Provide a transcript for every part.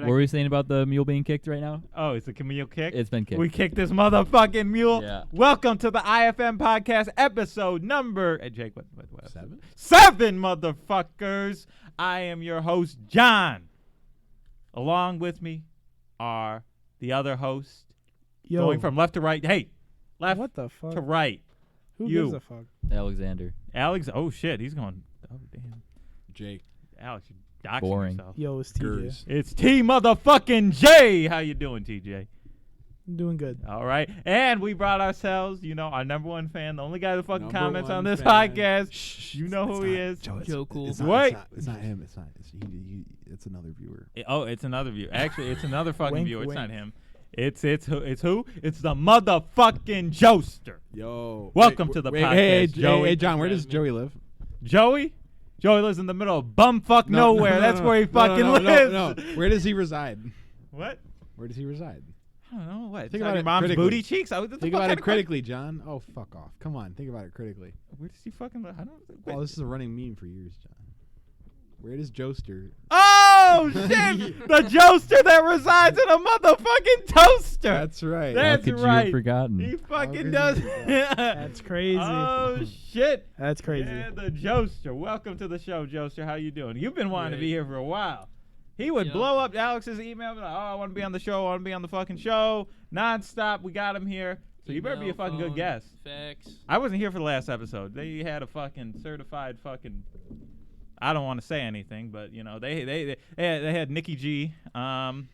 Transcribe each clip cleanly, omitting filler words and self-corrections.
What were we saying about the mule being kicked right now? Oh, it's a Camille kick? It's been kicked. We kicked this motherfucking mule. Yeah. Welcome to the IFM Podcast episode number... Hey, Jake, what? 7? 7, motherfuckers. I am your host, John. Along with me are the other hosts. Yo. Going from left to right. Hey, left What the fuck? to right. Who you. gives a fuck? Alexander. Alex, oh shit, he's going... Oh, damn. Jake. Alex, you're doxing Boring. yourself. Yo, it's TJ. Gers. It's T motherfucking J. How you doing, TJ? I'm doing good. All right. And we brought ourselves, our number one fan, the only guy that fucking Number comments on one this fan. podcast. Shh, You know it's who not- he is. Joe Cool. It's Wait. It's not him. It's not. It's another viewer. It's another view. Actually, it's another fucking Wink, viewer. It's wink. not him. It's who? It's the motherfucking Joester. Yo. Welcome to the podcast, Hey, Joey. Hey, John. Where does Joey live? Joey? Joey lives in the middle of bumfuck nowhere. That's where he fucking lives. No. Where does he reside? What? Where does he reside? I don't know. What? Think Inside about your it mom's critically. booty cheeks? What the Think fuck about kind it of critically, John. Oh, fuck off. Come on. Think about it critically. Where does he fucking live? I don't. Oh, this is a running meme for years, John. Where does Joester? Oh shit! The Joester that resides in a motherfucking toaster. That's right. That's How could you right. have forgotten? He fucking could does. you That's crazy. Oh shit! That's crazy. Yeah, the Joester. Welcome to the show, Joester. How you doing? You've been wanting to be here for a while. He would blow up Alex's email, be like, "Oh, I want to be on the show. I want to be on the fucking show, nonstop." We got him here, so you better be a fucking good guest. Facts. I wasn't here for the last episode. They had a fucking certified fucking. I don't want to say anything, but they had Nikki G on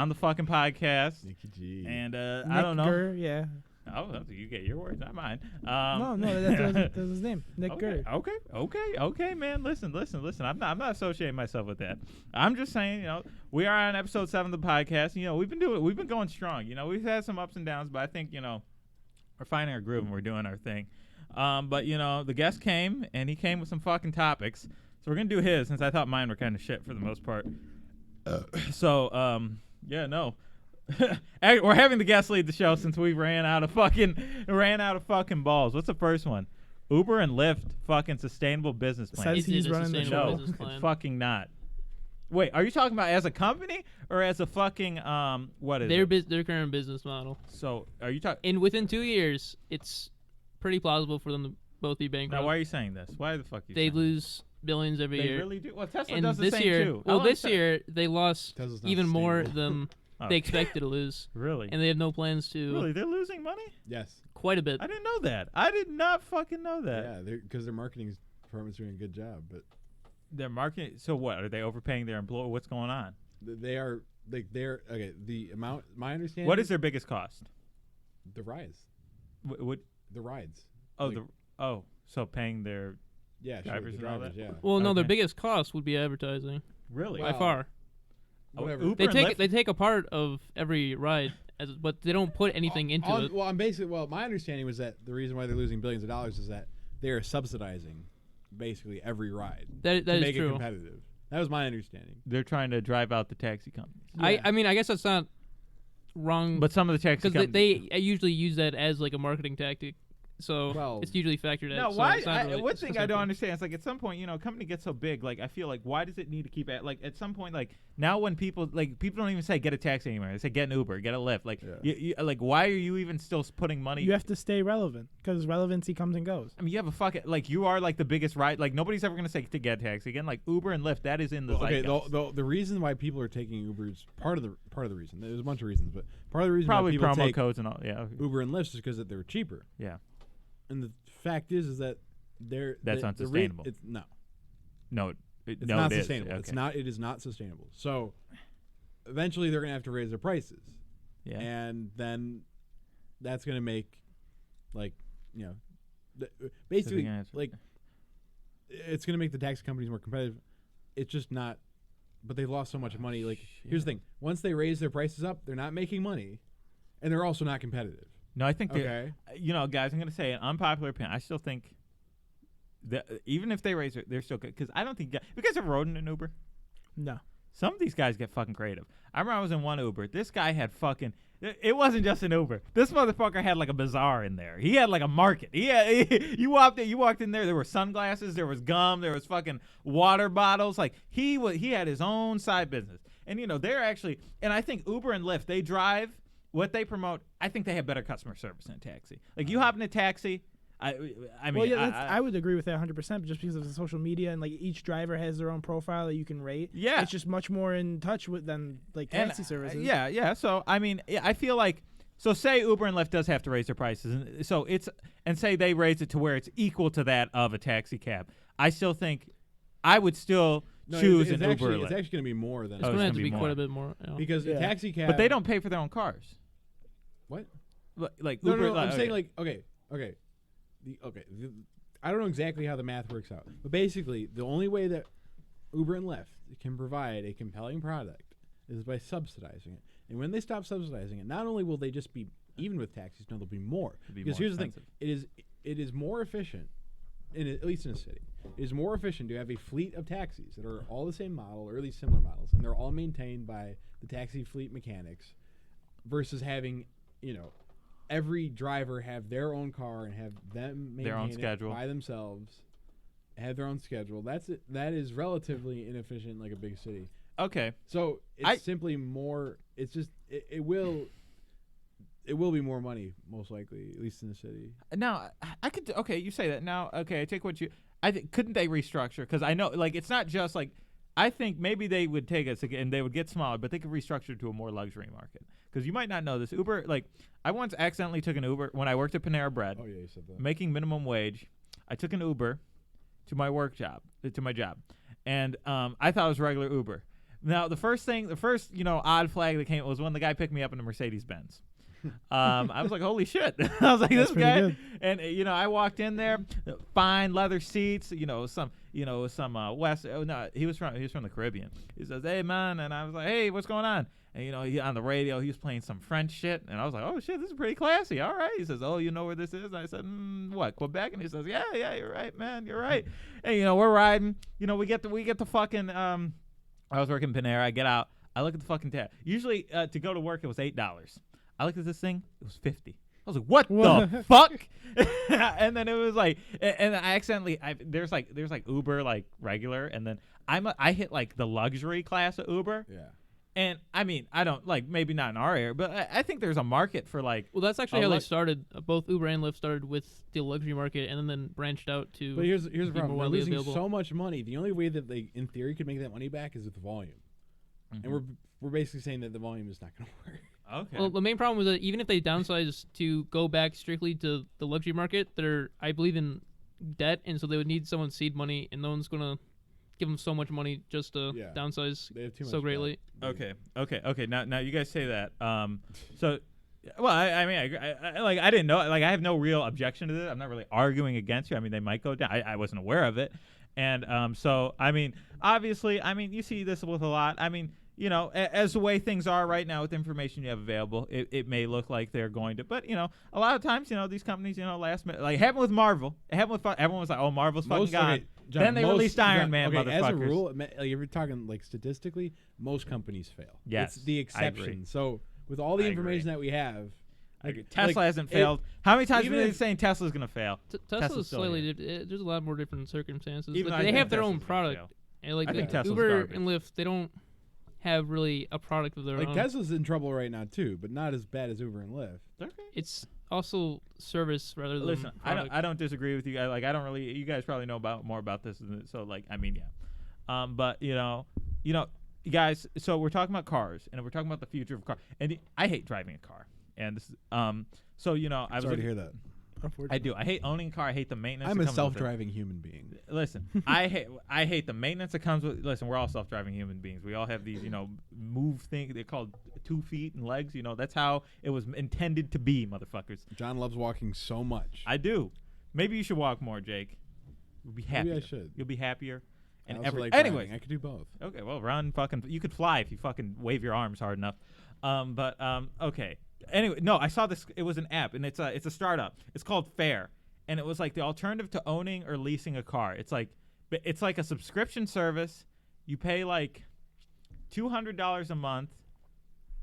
the fucking podcast, Nikki G. and I Nick don't know. Gurr, yeah. Oh, you get your words, not mine. No, that's his name. Nick Gurr. Okay, man. Listen. I'm not associating myself with that. I'm just saying, we are on episode 7 of the podcast. We've been going strong. We've had some ups and downs, but I think we're finding our groove and we're doing our thing. But the guest came and he came with some fucking topics, so we're gonna do his since I thought mine were kind of shit for the most part. We're having the guest lead the show since we ran out of fucking balls. What's the first one? Uber and Lyft fucking sustainable business plan. Says he's running the No, show. it's fucking not. Wait, are you talking about as a company or as a fucking what is it? Their current business model. So are you talking? And within 2 years, it's pretty plausible for them to both be bankrupt. Now why are you saying this? Why the fuck? They lose billions every They year. really do. Well, Tesla And does the this same year, too. well, this year they lost Tesla's not even more sustainable. than Oh. they expected to lose, Really? and they have no plans to. Really, they're losing money? Yes. Quite a bit. I didn't know that. I did not fucking know that. Yeah, because their marketing department's doing a good job, but Their marketing. So what? Are they overpaying their employee? What's going on? they're okay. The amount, my understanding. What is their biggest cost? the rise? What? The rides. Oh, Like- so paying their Yeah, sure, drivers the and all drivers. that? Yeah. Well, no, their Okay. biggest cost would be advertising really? by Wow. far. Whatever. Uber They and take Lyft? they take a part of every ride, but they don't put anything into it. Well, my understanding was that the reason why they're losing billions of dollars is that they are subsidizing basically every ride That to is make it true. competitive. That was my understanding. They're trying to drive out the taxi companies. I mean, I guess that's not wrong, But some of the taxi because companies. they usually use that as like a marketing tactic, so Well- it's usually factored No, out. why? So it's not really, one it's thing not I don't fair. understand is like at some point, a company gets so big, like I feel like why does it need to keep at some point, like now when people don't even say get a taxi anymore, they say get an Uber, get a Lyft, like Yeah. like why are you even still putting money? You have to stay relevant because relevancy comes and goes. I mean, you have a fucking you are like the biggest ride. Like nobody's ever gonna say to get a taxi again. Like Uber and Lyft, that is in the Okay, zeitgeist. the reason why people are taking Ubers, part of the reason, there's a bunch of reasons, but part of the reason Probably why people promo take codes and all. Yeah, Uber and Lyft is because that they're cheaper. yeah. And the fact is that That's unsustainable. It's no, No, it's no, not it is. sustainable. Okay. It's not. It is not sustainable. So eventually they're gonna have to raise their prices, Yeah. and then that's gonna make basically thing is- like it's gonna make the taxi companies more competitive. It's just not. But they've lost so much money. Like here's the thing: once they raise their prices up, they're not making money, and they're also not competitive. No, I think Okay. guys, I'm gonna say an unpopular opinion. I still think that even if they raise it, they're still good because I don't think you guys ever rode in an Uber. No. Some of these guys get fucking creative. I remember I was in one Uber. This guy had fucking. It wasn't just an Uber. This motherfucker had like a bazaar in there. He had like a market. You walked in there. There were sunglasses. There was gum. There was fucking water bottles. Like he had his own side business. And they're actually, and I think Uber and Lyft, they drive what they promote. I think they have better customer service than a taxi. Like you hop in a taxi. I mean, well, yeah, I would agree with that 100%, just because of the social media and like each driver has their own profile that you can rate. Yeah, it's just much more in touch with than like taxi services. Yeah. So I mean, I feel like, so say Uber and Lyft does have to raise their prices, and say they raise it to where it's equal to that of a taxi cab. I still think I would still choose an Uber. Or Lyft. It's actually going to be more than. It's going to have to be quite a bit more. Because a taxi cab. But they don't pay for their own cars. What? Like no, Uber? No, I'm saying like okay. I don't know exactly how the math works out, but basically the only way that Uber and Lyft can provide a compelling product is by subsidizing it. And when they stop subsidizing it, not only will they just be even with taxis, no, they'll be more. Because here's expensive. the thing: it is more efficient, at least in a city. It is more efficient to have a fleet of taxis that are all the same model or at least similar models, and they're all maintained by the taxi fleet mechanics, versus having every driver have their own car and have them maintain their own it schedule by themselves, have their own schedule. That is relatively inefficient, like a big city. Okay. So it's simply more. It's just it will be more money, most likely, at least in the city. Now I could. Okay, you say that. Now, okay, I take what you. I think couldn't they restructure? Because I know, like, it's not just like. I think maybe they would take us and they would get smaller, but they could restructure to a more luxury market. Because you might not know this, Uber. Like, I once accidentally took an Uber when I worked at Panera Bread. Oh yeah, you said that. Making minimum wage. I took an Uber to my job, and I thought it was regular Uber. Now the first odd flag that came was when the guy picked me up in a Mercedes Benz. I was like, holy shit. I was like, That's this guy good. And I walked in there, fine leather seats, some West. Oh no, he was from the Caribbean. He says, hey man, and I was like, hey, what's going on? And he, on the radio, he was playing some French shit, and I was like, oh shit, this is pretty classy. All right. He says, oh, you know where this is? And I said, what, Quebec? And he says, yeah, you're right, man, you're right. And we're riding. We get the fucking. I was working Panera. I get out. I look at the fucking tab. Usually to go to work it was $8. I looked at this thing. It was $50. I was like, what the fuck? And then it was like, and I accidentally, there's like Uber like regular, and then I hit like the luxury class of Uber. Yeah. And I mean, I don't like, maybe not in our area, but I think there's a market for like. Well, that's actually how they started. Both Uber and Lyft started with the luxury market, and then branched out to. But here's the problem: more we're losing available. so much money. The only way that they, in theory, could make that money back is with the volume, and we're basically saying that the volume is not going to work. Okay. Well, the main problem was that even if they downsize to go back strictly to the luxury market, they're, I believe, in debt, and so they would need someone's seed money, and no one's gonna give them so much money just to downsize They have too much so greatly. Okay. Now you guys say that. So, well, I mean, I didn't know. Like, I have no real objection to this. I'm not really arguing against you. I mean, they might go down. I wasn't aware of it, and so I mean, obviously, I mean, you see this with a lot. I mean. As the way things are right now with information you have available, it may look like they're going to. But, a lot of times, these companies, last minute. Like, it happened with Marvel. It happened with everyone was like, oh, Marvel's fucking gone. Okay, John, then they released Iron Man, okay, motherfuckers. As a rule, like, if you're talking, like, statistically, most companies fail. Yes, it's the I exception. agree. So, with all the I information agree. that we have. Tesla hasn't failed. How many times have they saying Tesla's going to fail? Tesla's slightly there's a lot more different circumstances. Even but I they think have their own Tesla's gonna product. fail. And like I think Tesla's Uber garbage. and Lyft, they don't have really a product of their Like, own. Tesla's in trouble right now, too, but not as bad as Uber and Lyft. Okay. It's also service rather than Listen, product. I don't disagree with you guys. Like, I don't really. You guys probably know more about this. So, like, I mean, yeah. But you guys. So we're talking about cars, and we're talking about the future of cars. And I hate driving a car. And this, so I was. Sorry to hear that. I do. I hate owning a car. I hate the maintenance. I'm that a comes with it. self-driving human being. Listen, I hate the maintenance that comes with. Listen, we're all self-driving human beings. We all have these, move things. They're called 2 feet and legs. That's how it was intended to be, motherfuckers. John loves walking so much. I do. Maybe you should walk more, Jake. You'll be happier. Maybe I should. You'll be happier. I And also like anyways, driving. I could do both. okay. Well, run, fucking. You could fly if you fucking wave your arms hard enough. Okay. Anyway, no, I saw this. It was an app, and it's a startup. It's called Fair. And it was like the alternative to owning or leasing a car. It's like a subscription service. You pay like $200 a month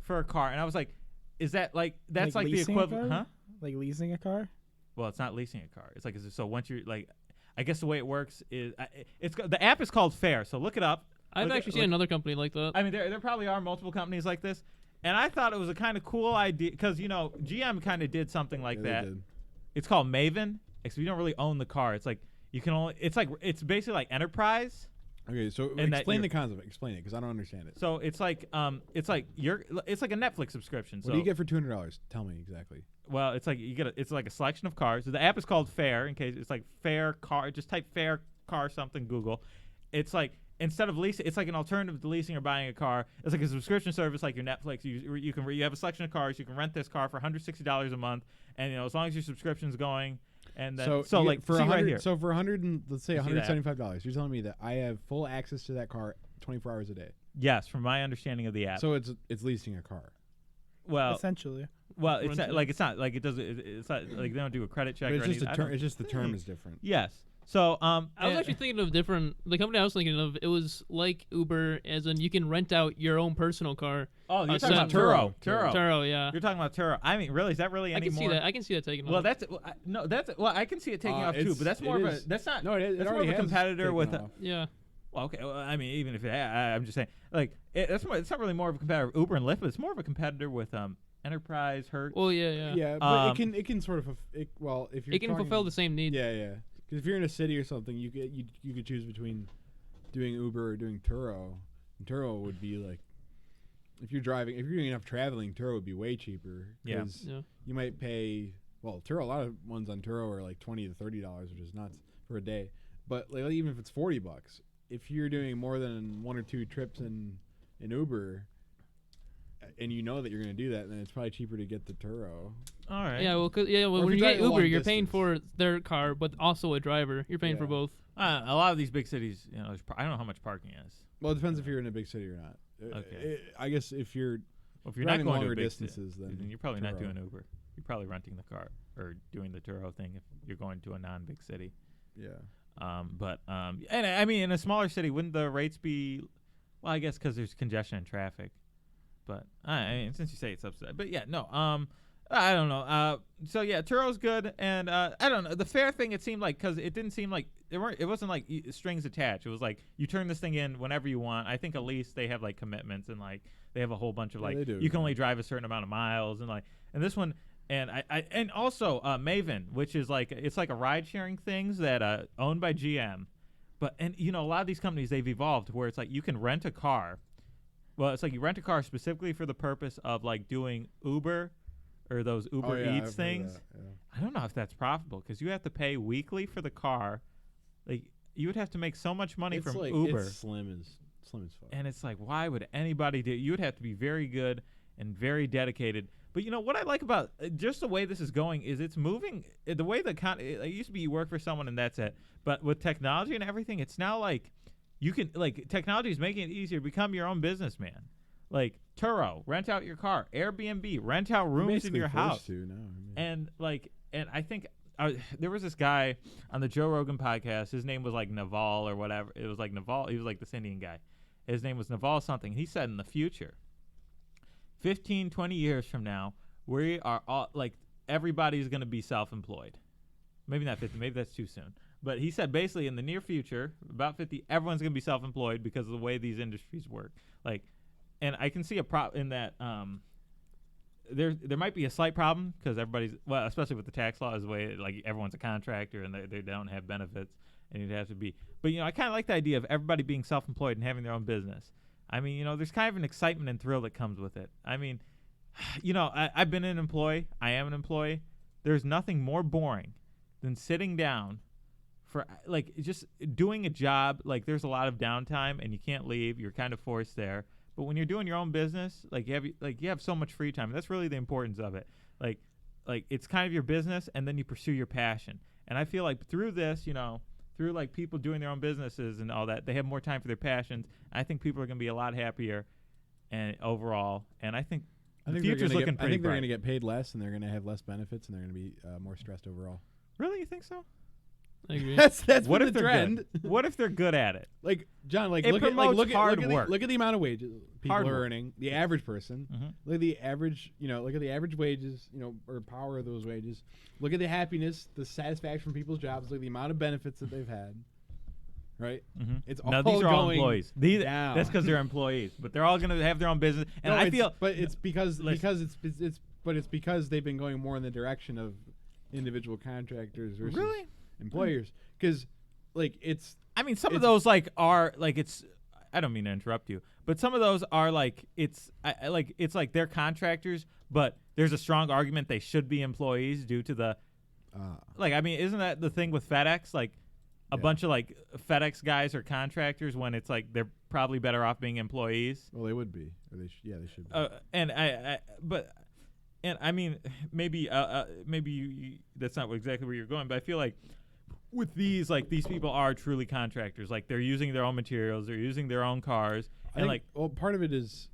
for a car, and I was like, "Is that that's like the leasing a equivalent, car? huh?" Like leasing a car? Well, it's not leasing a car. It's so once you're like, I guess the way it works is the app is called Fair. So look it up. I've actually seen another company like that. I mean, there probably are multiple companies like this, and I thought it was a kind of cool idea because GM kind of did something like that. It's called Maven. Except you don't really own the car. It's like you can only. It's basically like Enterprise. Okay, so explain the concept. Explain it because I don't understand it. So it's like a Netflix subscription. What do you get for $200? Tell me exactly. Well, it's like it's like a selection of cars. The app is called Fair. In case it's like Fair Car. Just type Fair Car something Google. It's like instead of leasing, it's like an alternative to leasing or buying a car. It's like a subscription service like your Netflix. You have a selection of cars. You can rent this car for $160 a month, and as long as your subscription's going. And then, so like for right here. So for let's say $175, you're telling me that I have full access to that car 24 hours a day. Yes, from my understanding of the app. So it's leasing a car. Well, essentially. Well, it's not like it's not like they don't do a credit check. But it's or just it's just the term is different. Yes. So I was actually thinking of the company I was thinking of. It was like Uber, as in you can rent out your own personal car. Oh, you're talking about Turo. Turo, yeah. You're talking about Turo. I mean, really, is that really any more? I can see that taking off. Well, I can see it taking off too, but that's more of a that's not. No, it that's more already of a competitor with. Yeah. Well, okay. Well, I mean, even if I'm just saying, like, it's not really more of a competitor with Uber and Lyft, but it's more of a competiper with Enterprise, Hertz. Well, yeah. Yeah, but it can sort of if you're it can fulfill the same need. Yeah. Because if you're in a city or something, you could choose between doing Uber or doing Turo. And Turo would be like, if you're doing enough traveling, Turo would be way cheaper. Yeah. You might pay Turo. A lot of ones on Turo are like $20 to $30, which is nuts for a day. But like even if it's $40, if you're doing more than one or two trips in Uber, and you know that you're going to do that, then it's probably cheaper to get the Turo. All right. Yeah, well, when you get Uber, you're paying for their car, but also a driver. You're paying for both. A lot of these big cities, I don't know how much parking is. Well, it depends if you're in a big city or not. Okay. I guess if you're not going longer to a big distances, then you're probably Turo. not doing Uber. You're probably renting the car or doing the Turo thing if you're going to a non-big city. Yeah. And I mean, in a smaller city, wouldn't the rates be? Well, I guess because there's congestion and traffic. But I mean, since you say it's subsidized, but yeah, no. I don't know. So yeah, Turo's good, and I don't know. The Fair thing, it seemed like because it didn't seem like it wasn't like strings attached. It was like you turn this thing in whenever you want. I think at least they have like commitments and like they have a whole bunch of like you can only drive a certain amount of miles and this one. And and also Maven, which is like it's like a ride sharing things that owned by GM, but a lot of these companies they've evolved where it's like you can rent a car. Well, it's like you rent a car specifically for the purpose of like doing Uber or those Uber Eats things. I don't know if that's profitable because you have to pay weekly for the car. Like you would have to make so much money from Uber. It's slim as fuck. And it's like, why would anybody do? You would have to be very good and very dedicated. But what I like about just the way this is going is it's moving. The way it used to be you work for someone and that's it. But with technology and everything, it's now like you can technology is making it easier to become your own businessman. Like Turo, rent out your car. Airbnb, rent out rooms in your house. And I think there was this guy on the Joe Rogan podcast. His name was like Naval or whatever. It was like Naval. He was like this Indian guy. His name was Naval something. He said in the future, 15, 20 years from now, we are all like everybody's going to be self-employed. Maybe not 50. Maybe that's too soon. But he said basically in the near future, about 50, everyone's going to be self-employed because of the way these industries work. And I can see a problem in that there might be a slight problem because especially with the tax law, is the way like everyone's a contractor and they don't have benefits and you'd have to be. But I kind of like the idea of everybody being self-employed and having their own business. I mean, there's kind of an excitement and thrill that comes with it. I mean, I've been an employee. I am an employee. There's nothing more boring than sitting down for just doing a job. Like there's a lot of downtime and you can't leave. You're kind of forced there. But when you're doing your own business, you have so much free time. That's really the importance of it. Like it's kind of your business, and then you pursue your passion. And I feel like through this, through like people doing their own businesses and all that, they have more time for their passions. I think people are going to be a lot happier, and overall. And I think the future's looking pretty bright. I think they're going to get paid less, and they're going to have less benefits, and they're going to be more stressed overall. Really, you think so? I agree. That's what been if the trend. What if they're good at it? Like John, it promotes hard work. Look at the amount of wages people Hard are work. earning. The average person. Mm-hmm. Look at the average. Look at the average wages. Or power of those wages. Look at the happiness, the satisfaction from people's jobs. Look at the amount of benefits that they've had. right? Mhm. It's No, all these are all going employees. down. That's because they're employees, but they're all going to have their own business. And No, I feel, but it's because Listen. it's because they've been going more in the direction of individual contractors versus Really? employers. Because like it's I mean, some of it's- those like are like it's. I don't mean to interrupt you, but some of those are like it's like they're contractors, but there's a strong argument they should be employees due to the like. I mean, isn't that the thing with FedEx? Like a Yeah. bunch of like FedEx guys are contractors when it's like they're probably better off being employees. well, they would be, or they they should be. And I mean, maybe you, that's not exactly where you're going, but I feel like with these people are truly contractors. Like they're using their own materials, they're using their own cars, I and think, like well, part of it is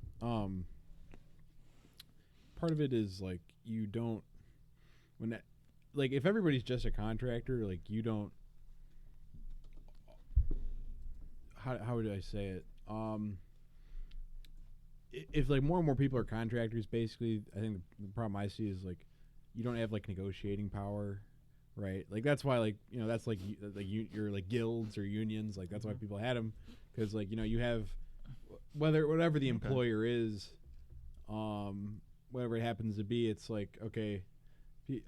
like you don't when that, like if everybody's just a contractor, like you don't. How would I say it? If like more and more people are contractors, basically, I think the problem I see is like you don't have like negotiating power, right? Like that's why that's like your like guilds or unions, like that's why people had them, because like you have whatever the employer is, whatever it happens to be, it's like okay, you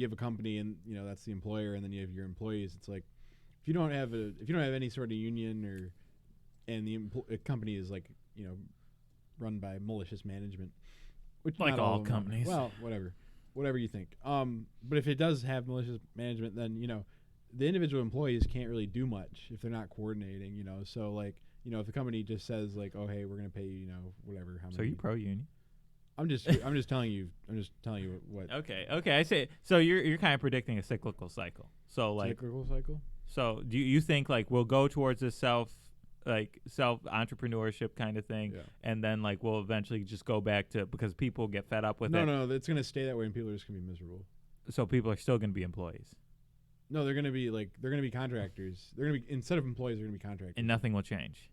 have a company and that's the employer, and then you have your employees. It's like if you don't have any sort of union and the company is like run by malicious management, which Like not all of them are. companies. Well, whatever you think. But if it does have malicious management, then the individual employees can't really do much if they're not coordinating. So like if the company just says like, oh hey, we're gonna pay you whatever. How so many. you pro union. I'm just telling you what Okay, I say so. You're kind of predicting a cyclical cycle. So like cyclical cycle. so do you think like we'll go towards this self entrepreneurship kind of thing, Yeah. and then like we'll eventually just go back to because people get fed up with it. No, it's gonna stay that way, and people are just gonna be miserable. So people are still going to be employees, No, they're gonna be contractors. They're gonna be instead of employees, they're gonna be contractors. and nothing will change.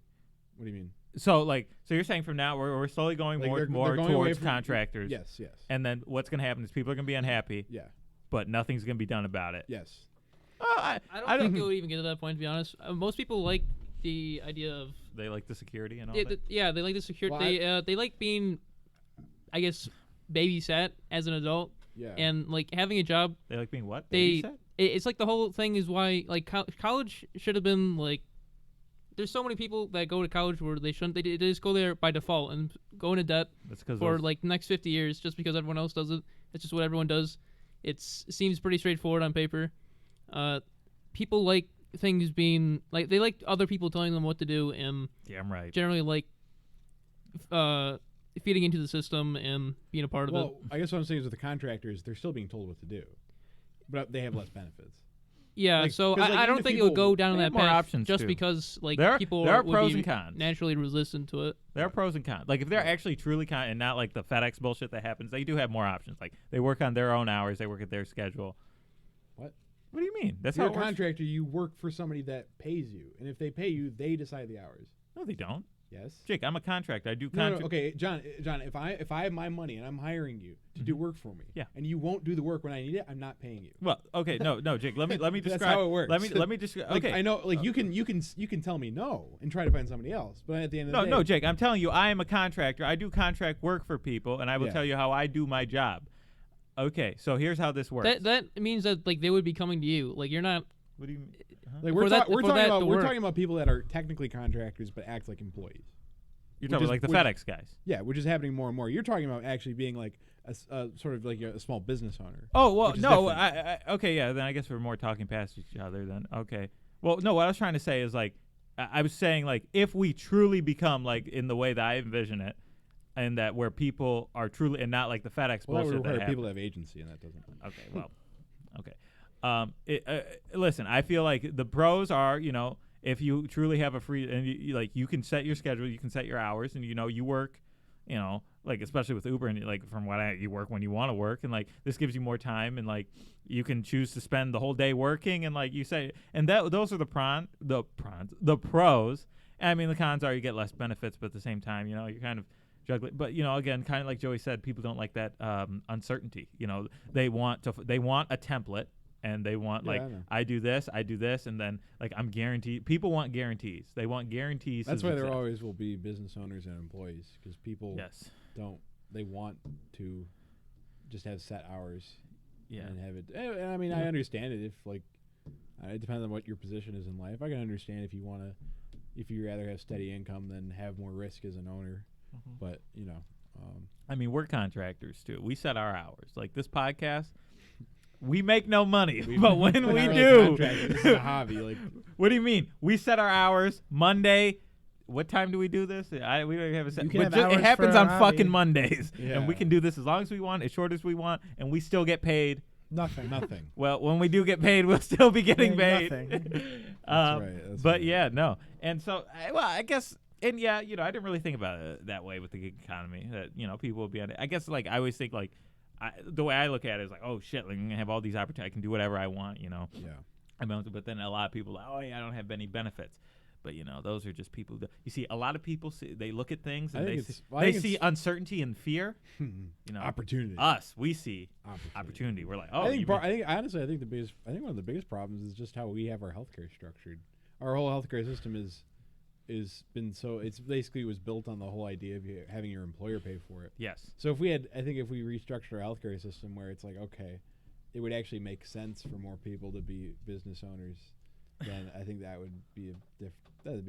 What do you mean? So you're saying from now we're slowly going Like, more they're going away towards from- contractors. Yes. And then what's going to happen is people are going to be unhappy, Yeah. but nothing's going to be done about it. Yes. I don't think it would even get to that point, to be honest. Most people like the idea of They like the security and all yeah, that. they like the security. Well, They like being, I guess, babysat as an adult Yeah. and like having a job. They like being what? They Babysat? it's like the whole thing is why like college should have been like. There's so many people that go to college where they shouldn't. They just go there by default and go into debt That's because for like the next 50 years just because everyone else does it. It's just what everyone does. It seems pretty straightforward on paper. People like things being like they like other people telling them what to do and yeah, I'm right. generally like feeding into the system and being a part of it. Well, I guess what I'm saying is with the contractors, they're still being told what to do, but they have less benefits. Yeah, like, so 'cause, like, I even don't if think it would people- go down They that have more path options, just too. because like There people are would pros be and cons. naturally resistant to it. There are pros and cons. Like if they're actually truly and not like the FedEx bullshit that happens, they do have more options. Like they work on their own hours, they work at their schedule. What? What do you mean? That's If you're how a it works. contractor, you work for somebody that pays you, and if they pay you, they decide the hours. No, they don't. Yes. Jake, I'm a contractor. I do No, contract. okay, John. If I have my money and I'm hiring you to do work for me, Yeah. and you won't do the work when I need it, I'm not paying you. Well, okay, no, Jake. Let me describe. That's how it works. Let me describe. Like, Okay, I know, like you can tell me no and try to find somebody else, but at the end of the day, no, Jake. I'm telling you, I am a contractor. I do contract work for people, and I will Yeah. tell you how I do my job. Okay, so here's how this works. That means that like they would be coming to you. Like you're not. What do you mean? like for that- we're for talking that about to we're work. talking about people that are technically contractors but act like employees. You're Which talking is- like the which- FedEx guys. Yeah, which is happening more and more. You're talking about actually being like a sort of like a small business owner. Oh well, which is no. different. Okay, yeah. Then I guess we're more talking past each other. Then okay. Well, no. What I was trying to say is like I was saying like if we truly become like in the way that I envision it, and that where people are truly and not like the FedEx Well, that would bullshit that require happens. people to have agency, and that doesn't. Okay, well, okay. Listen, I feel like the pros are, if you truly have a free and you can set your schedule, you can set your hours, and you work, like especially with Uber and like from what you work when you want to work, and like this gives you more time, and like you can choose to spend the whole day working, and like you say, and those are the pros. I mean, the cons are you get less benefits, but at the same time, you're kind of juggling. But again, kind of like Joey said, people don't like that uncertainty. They want a template, and they want Yeah, like I know. I do this, and then like I'm guaranteed. People want guarantees. They want guarantees. That's of why there success. always will be business owners and employees because people Yes. they want to just have set hours Yeah. and have it. And I mean, I understand it if like it depends on what your position is in life. I can understand if you rather have steady income than have more risk as an owner. Mhm. But I mean, we're contractors too. We set our hours. Like this podcast, we make no money, but when we're we not really do, contractors. This is a hobby. Like what do you mean? We set our hours Monday. What time do we do this? We don't even have a set. You can But have it hours happens for on a hobby. fucking Mondays, Yeah. and we can do this as long as we want, as short as we want, and we still get paid. Nothing. nothing. Well, when we do get paid, we'll still be getting paid. Nothing. That's right. That's But right. yeah, no. And so, I guess, and yeah, I didn't really think about it that way with the gig economy. That people will be on it. I guess, like, I always think, like, the way I look at it is like, oh shit, like, I'm gonna have all these opportunities. I can do whatever I want. Yeah. But then a lot of people, are like, oh yeah, I don't have any benefits. But those are just people. You see, a lot of people they look at things and they see uncertainty and fear. Opportunity. We see opportunity. We're like, oh, I think honestly, I think one of the biggest problems is just how we have our healthcare structured. Our whole healthcare system was built on the whole idea of having your employer pay for it. yes. So if we restructured our healthcare system where it's like, okay, it would actually make sense for more people to be business owners, then I think that would be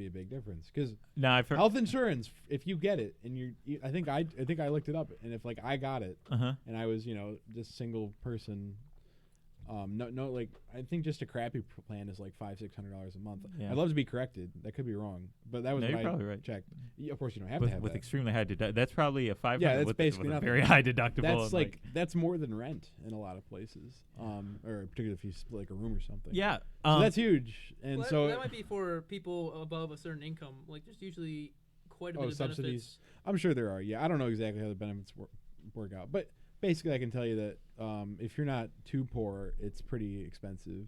a big difference. Because Now I've heard. health insurance, if you get it, and I think I looked it up, and if like I got it, Uh-huh. and I was just single person, like I think just a crappy plan is like $500-600 a month. Yeah. I'd love to be corrected. That could be wrong, but that was No, what you're I probably right. checked. Of course, you don't have to With, have with that. extremely high deductible. That's probably a 500 Yeah, that's with, basically with a nothing. very high deductible. That's and, that's more than rent in a lot of places, or particularly if you split like a room or something. yeah. So that's huge, and Well, so that might be for people above a certain income. Like, there's usually quite a bit of subsidies. benefits. I'm sure there are. Yeah, I don't know exactly how the benefits work out, but basically, I can tell you that if you're not too poor, it's pretty expensive.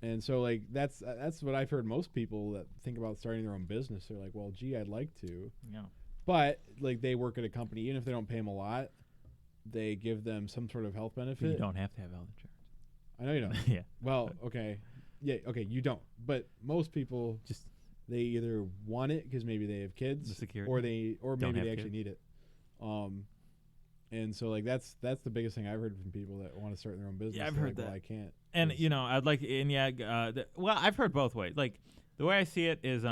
And so like that's what I've heard most people that think about starting their own business. They're like, well, gee, I'd like to, Yeah. but like they work at a company, even if they don't pay them a lot, they give them some sort of health benefit. You don't have to have health insurance. I know you don't. Yeah. Well, okay, yeah, okay, you don't. But most people Just they either want it because maybe they have kids, the security. or Don't maybe have they actually kids. need it. And so like that's the biggest thing I've heard from people that want to start their own business. Yeah, I've They're heard like, that. Well, I can't. And 'cause- I'd like, and yeah, well, I've heard both ways. Like the way I see it is,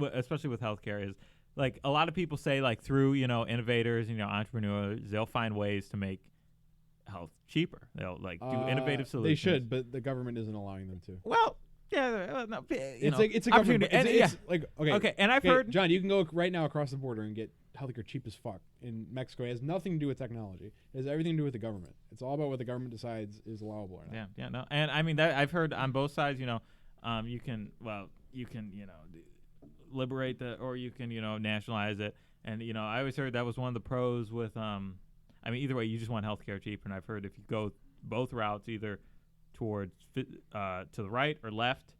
especially with healthcare, is like a lot of people say like through innovators, entrepreneurs, they'll find ways to make health cheaper. They'll like do innovative solutions. They should, but the government isn't allowing them to. Well, yeah, no, It's a government. opportunity. And, It's like okay. okay, and I've Okay, heard. John, you can go right now across the border and get healthcare cheap as fuck in Mexico. It has nothing to do with technology. It has everything to do with the government. It's all about what the government decides is allowable or not. Yeah, no, and I mean that I've heard on both sides. You can liberate or you can nationalize it, and I always heard that was one of the pros with I mean either way you just want healthcare cheaper, and I've heard if you go both routes either towards to the right or left,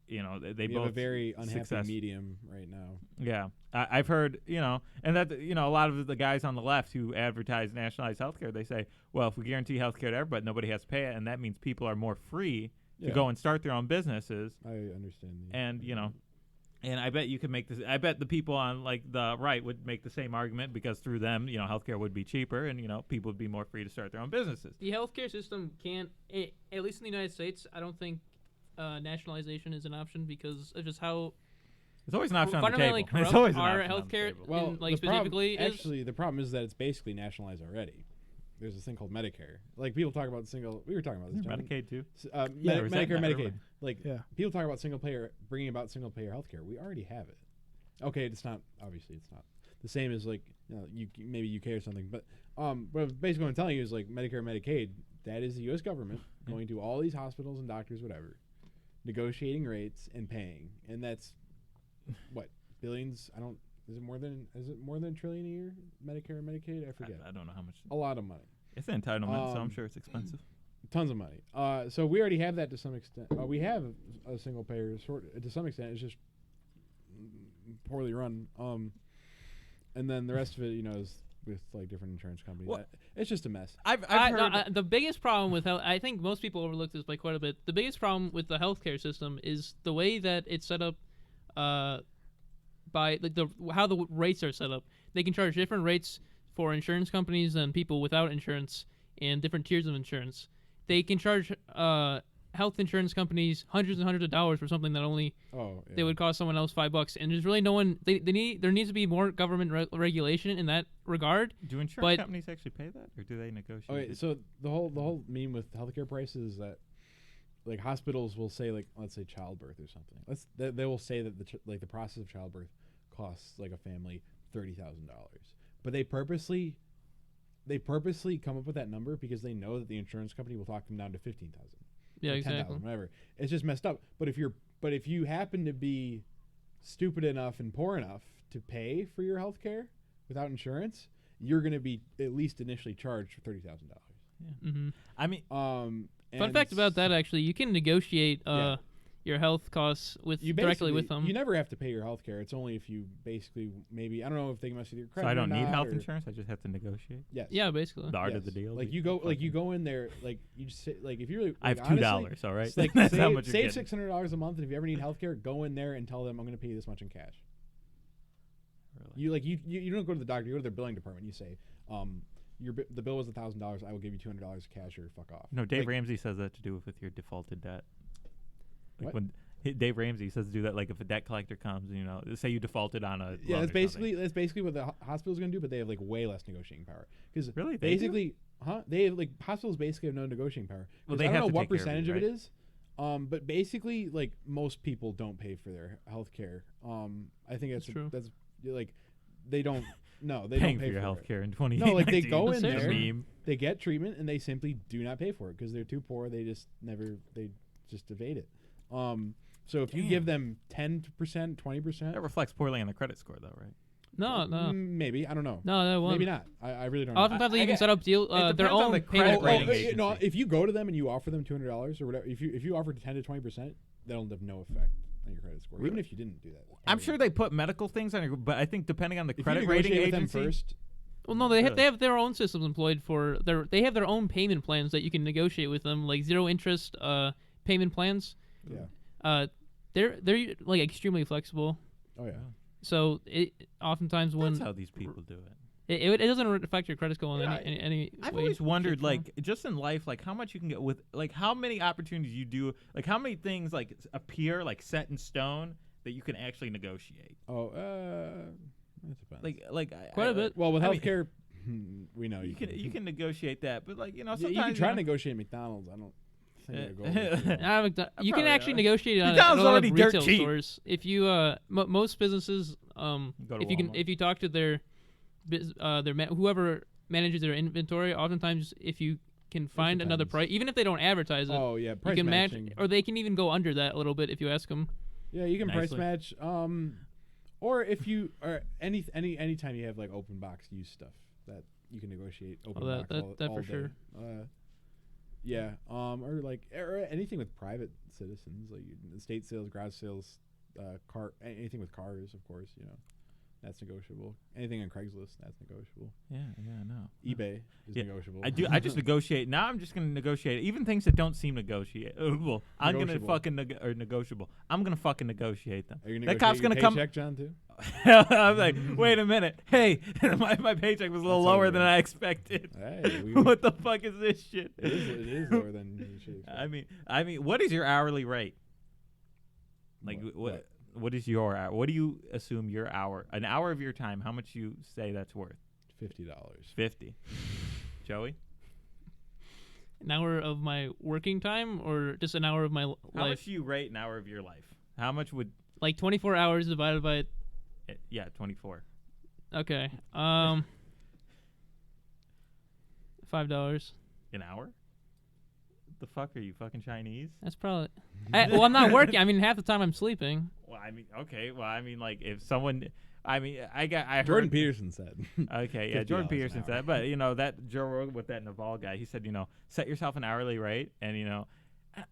they We both have a very unhappy success. medium right now. Yeah, I've heard, and that, a lot of the guys on the left who advertise nationalized healthcare, they say, well, if we guarantee healthcare to everybody, nobody has to pay it, and that means people are more free to go and start their own businesses. I understand. And, and I bet you could make this, I bet the people on, like, the right would make the same argument because through them, healthcare would be cheaper and, people would be more free to start their own businesses. The healthcare system can't, at least in the United States, I don't think nationalization is an option because of just how It's always an option on the fundamentally table. It's corrupt always an our option on the healthcare table. Well, like the problem- specifically is. actually, the problem is that it's basically nationalized already. There's this thing called Medicare. Like people talk about we were talking about this. John. Medicaid too. Medicare, or is that not Medicaid. everywhere? Like Yeah. people talk about bringing about single payer healthcare. We already have it. Okay, it's not obviously it's not the same as like maybe UK or something. But basically what I'm telling you is like Medicare, Medicaid. That is the U.S. government going to all these hospitals and doctors, whatever, negotiating rates and paying, and that's what billions. Is it more than $1 trillion a year? Medicare and Medicaid. I forget. I don't know how much. A lot of money. It's an entitlement, so I'm sure it's expensive. Tons of money. So we already have that to some extent. We have a single payer to some extent. It's just poorly run. And then the rest of it, is with like different insurance companies. Well, It's just a mess. I've heard. The biggest problem with health, I think most people overlook this by quite a bit. The biggest problem with the healthcare system is the way that it's set up, by like how the rates are set up. They can charge different rates for insurance companies than people without insurance, and different tiers of insurance. They can charge health insurance companies hundreds and hundreds of dollars for something that only they would cost someone else $5. And there's really no one. There needs to be more government regulation in that regard. Do insurance companies actually pay that, or do they negotiate? Okay, so the whole meme with healthcare prices is that like hospitals will say like let's say childbirth or something. They will say that the process of childbirth costs like a family $30,000, but they purposely come up with that number because they know that the insurance company will talk them down to 15,000. Yeah, exactly. 10,000, whatever. It's just messed up. But if you happen to be stupid enough and poor enough to pay for your health care without insurance, you're going to be at least initially charged for $30,000. Yeah. Mm-hmm. I mean, fun fact about that, actually, you can negotiate your health costs directly with them. You never have to pay your health care. It's only if you basically maybe I don't know if they mess with your credit. So I don't or need not, health or insurance. I just have to negotiate. Yes. Yeah, basically. The art of the deal. Like you go in there like you just say, like if you're like, I have honestly, $2. All right. Like That's how much you're save getting. $600 a month, and if you ever need health care, go in there and tell them I'm going to pay you this much in cash. Really? You don't go to the doctor. You go to their billing department. You say, the bill was $1,000. I will give you $200 cash or fuck off. No, Dave Ramsey says that to do with your defaulted debt. Like what? when Dave Ramsey says to do that, like if a debt collector comes, say you defaulted on a yeah, loan that's or basically something. that's basically what the hospital's going to do, but they have like way less negotiating power. Because Really? They do? basically, they have, like hospitals basically have no negotiating power. Well, 'Cause they I don't have know to what take care of percentage you, of it right? is. But basically, like most people don't pay for their health care. I think that's true. That's like they don't. No, they Paying don't pay for your for health it. care in 2019. No, like they go in That's there, meme. they get treatment, and they simply do not pay for it because they're too poor. They just evade it. So if you give them 10%, 20%, That reflects poorly on the credit score, though, right? No. maybe I don't know. No, that won't. Maybe not. I really don't know. Oftentimes they even set up it their depends on own the payment credit rating plans. agency. No, if you go to them and you offer them $200 or whatever, if you offer 10 to 20%, that'll have no effect on your credit score, even if you didn't do that. I'm sure they put medical things on your, but I think depending on the If credit you rating negotiate with agency. them first, Well, no, they have their own systems employed for they have their own payment plans that you can negotiate with them, like zero interest payment plans. yeah. They're like extremely flexible. Oh yeah. So it oftentimes when That's how these people do it. it doesn't affect your credit score in Yeah, any I've way, always wondered, shape, or form. like, just in life, like, how much you can get with, like, how many opportunities you do, like, how many things, like, appear, like, set in stone that you can actually negotiate. Oh, that depends. Like Quite a bit. Well, with I mean, healthcare, we know you can negotiate that, but, like, sometimes you can try to negotiate McDonald's. I don't think it'll go over too well. You can Probably actually are. negotiate on McDonald's a lot already of dirt retail cheap. stores. If you most businesses Go to Walmart. if you talk to their whoever manages their inventory, oftentimes if you can find another depends. price, even if they don't advertise it, Oh yeah, you price can match, matching. or they can even go under that a little bit if you ask them. Yeah, you can price Nicely. match. Or if you or anytime you have like open box used stuff that you can negotiate open box that all for day. sure. Yeah. Or anything with private citizens, like estate sales, garage sales, anything with cars, of course. That's negotiable. Anything on Craigslist, that's negotiable. Yeah, no. eBay is Yeah, negotiable. I just negotiate. Now I'm just going to negotiate. Even things that don't seem negotiable. I'm going to Negotiable. fucking negotiable. I'm going to fucking negotiate them. Are you That cop's going gonna come. paycheck, John, too? I'm like, wait a minute. Hey, my paycheck was a little That's lower over. than I expected. Hey, What the fuck is this shit? it is lower than you should expect. I mean, what is your hourly rate? Like, What? what is your hour? What do you assume your hour, an hour of your time, how much you say that's worth? $50. 50. Joey? An hour of my working time, or just an hour of my How life? much do you rate an hour of your life? How much would, Like 24 hours divided by 24. okay. $5. An hour? The fuck are you, fucking Chinese? That's probably. Well, I'm not working. I mean, half the time I'm sleeping. Well, I mean, okay. Well, I mean, like, if someone, I Jordan heard, Peterson said. Okay, yeah, $50 Jordan an Peterson hour. said, but that Joe Rogan with that Naval guy, he said, set yourself an hourly rate, and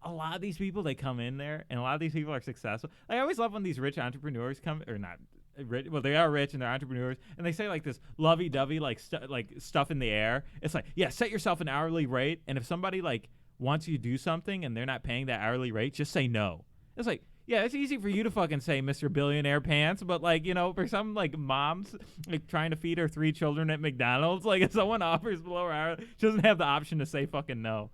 a lot of these people, they come in there, and a lot of these people are successful. I always love when these rich entrepreneurs come, or not, rich. Well, they are rich and they're entrepreneurs, and they say like this lovey-dovey like stuff in the air. It's like, yeah, set yourself an hourly rate, and if somebody like wants you to do something and they're not paying that hourly rate, just say no. It's like, yeah, it's easy for you to fucking say, Mr. Billionaire Pants, but like, you know, for some like moms like trying to feed her 3 children at McDonald's, like if someone offers below her hour, she doesn't have the option to say fucking no.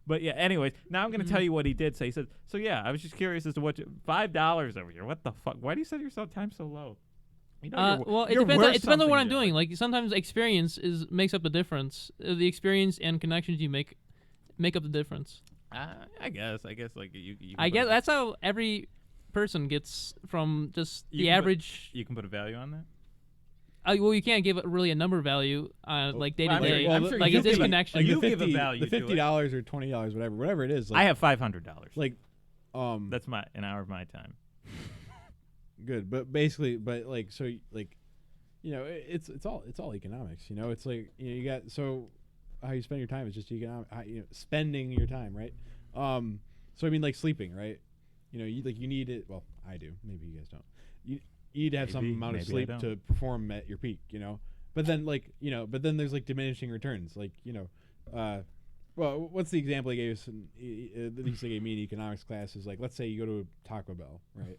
But yeah, anyways, now I'm gonna tell you what he did say. He said, so yeah, I was just curious as to what $5 over here. What the fuck? Why do you set yourself time so low? You know, well, it depends on what I'm doing. Like sometimes experience makes up the difference. The experience and connections you make up the difference. I guess like you I guess that's how every person gets from just the average. You can put a value on that. Well, you can't give it really a number value like day to day. I'm sure like you it's disconnection. Like you give a value. The $50 or $20, whatever it is. Like, I have $500. Like, that's an hour of my time. Good, but basically, like, so like, you know, it's all economics. You know, it's like, you know, you got, so how you spend your time is just economic. You know, spending your time, right? So I mean, like sleeping, right? You know, you need it. Well, I do. Maybe you guys don't. You need to have some amount of sleep to perform at your peak. You know, but then then there's like diminishing returns. Like, you know, well, what's the example he gave us? At least they gave me in economics class is like, let's say you go to Taco Bell, right?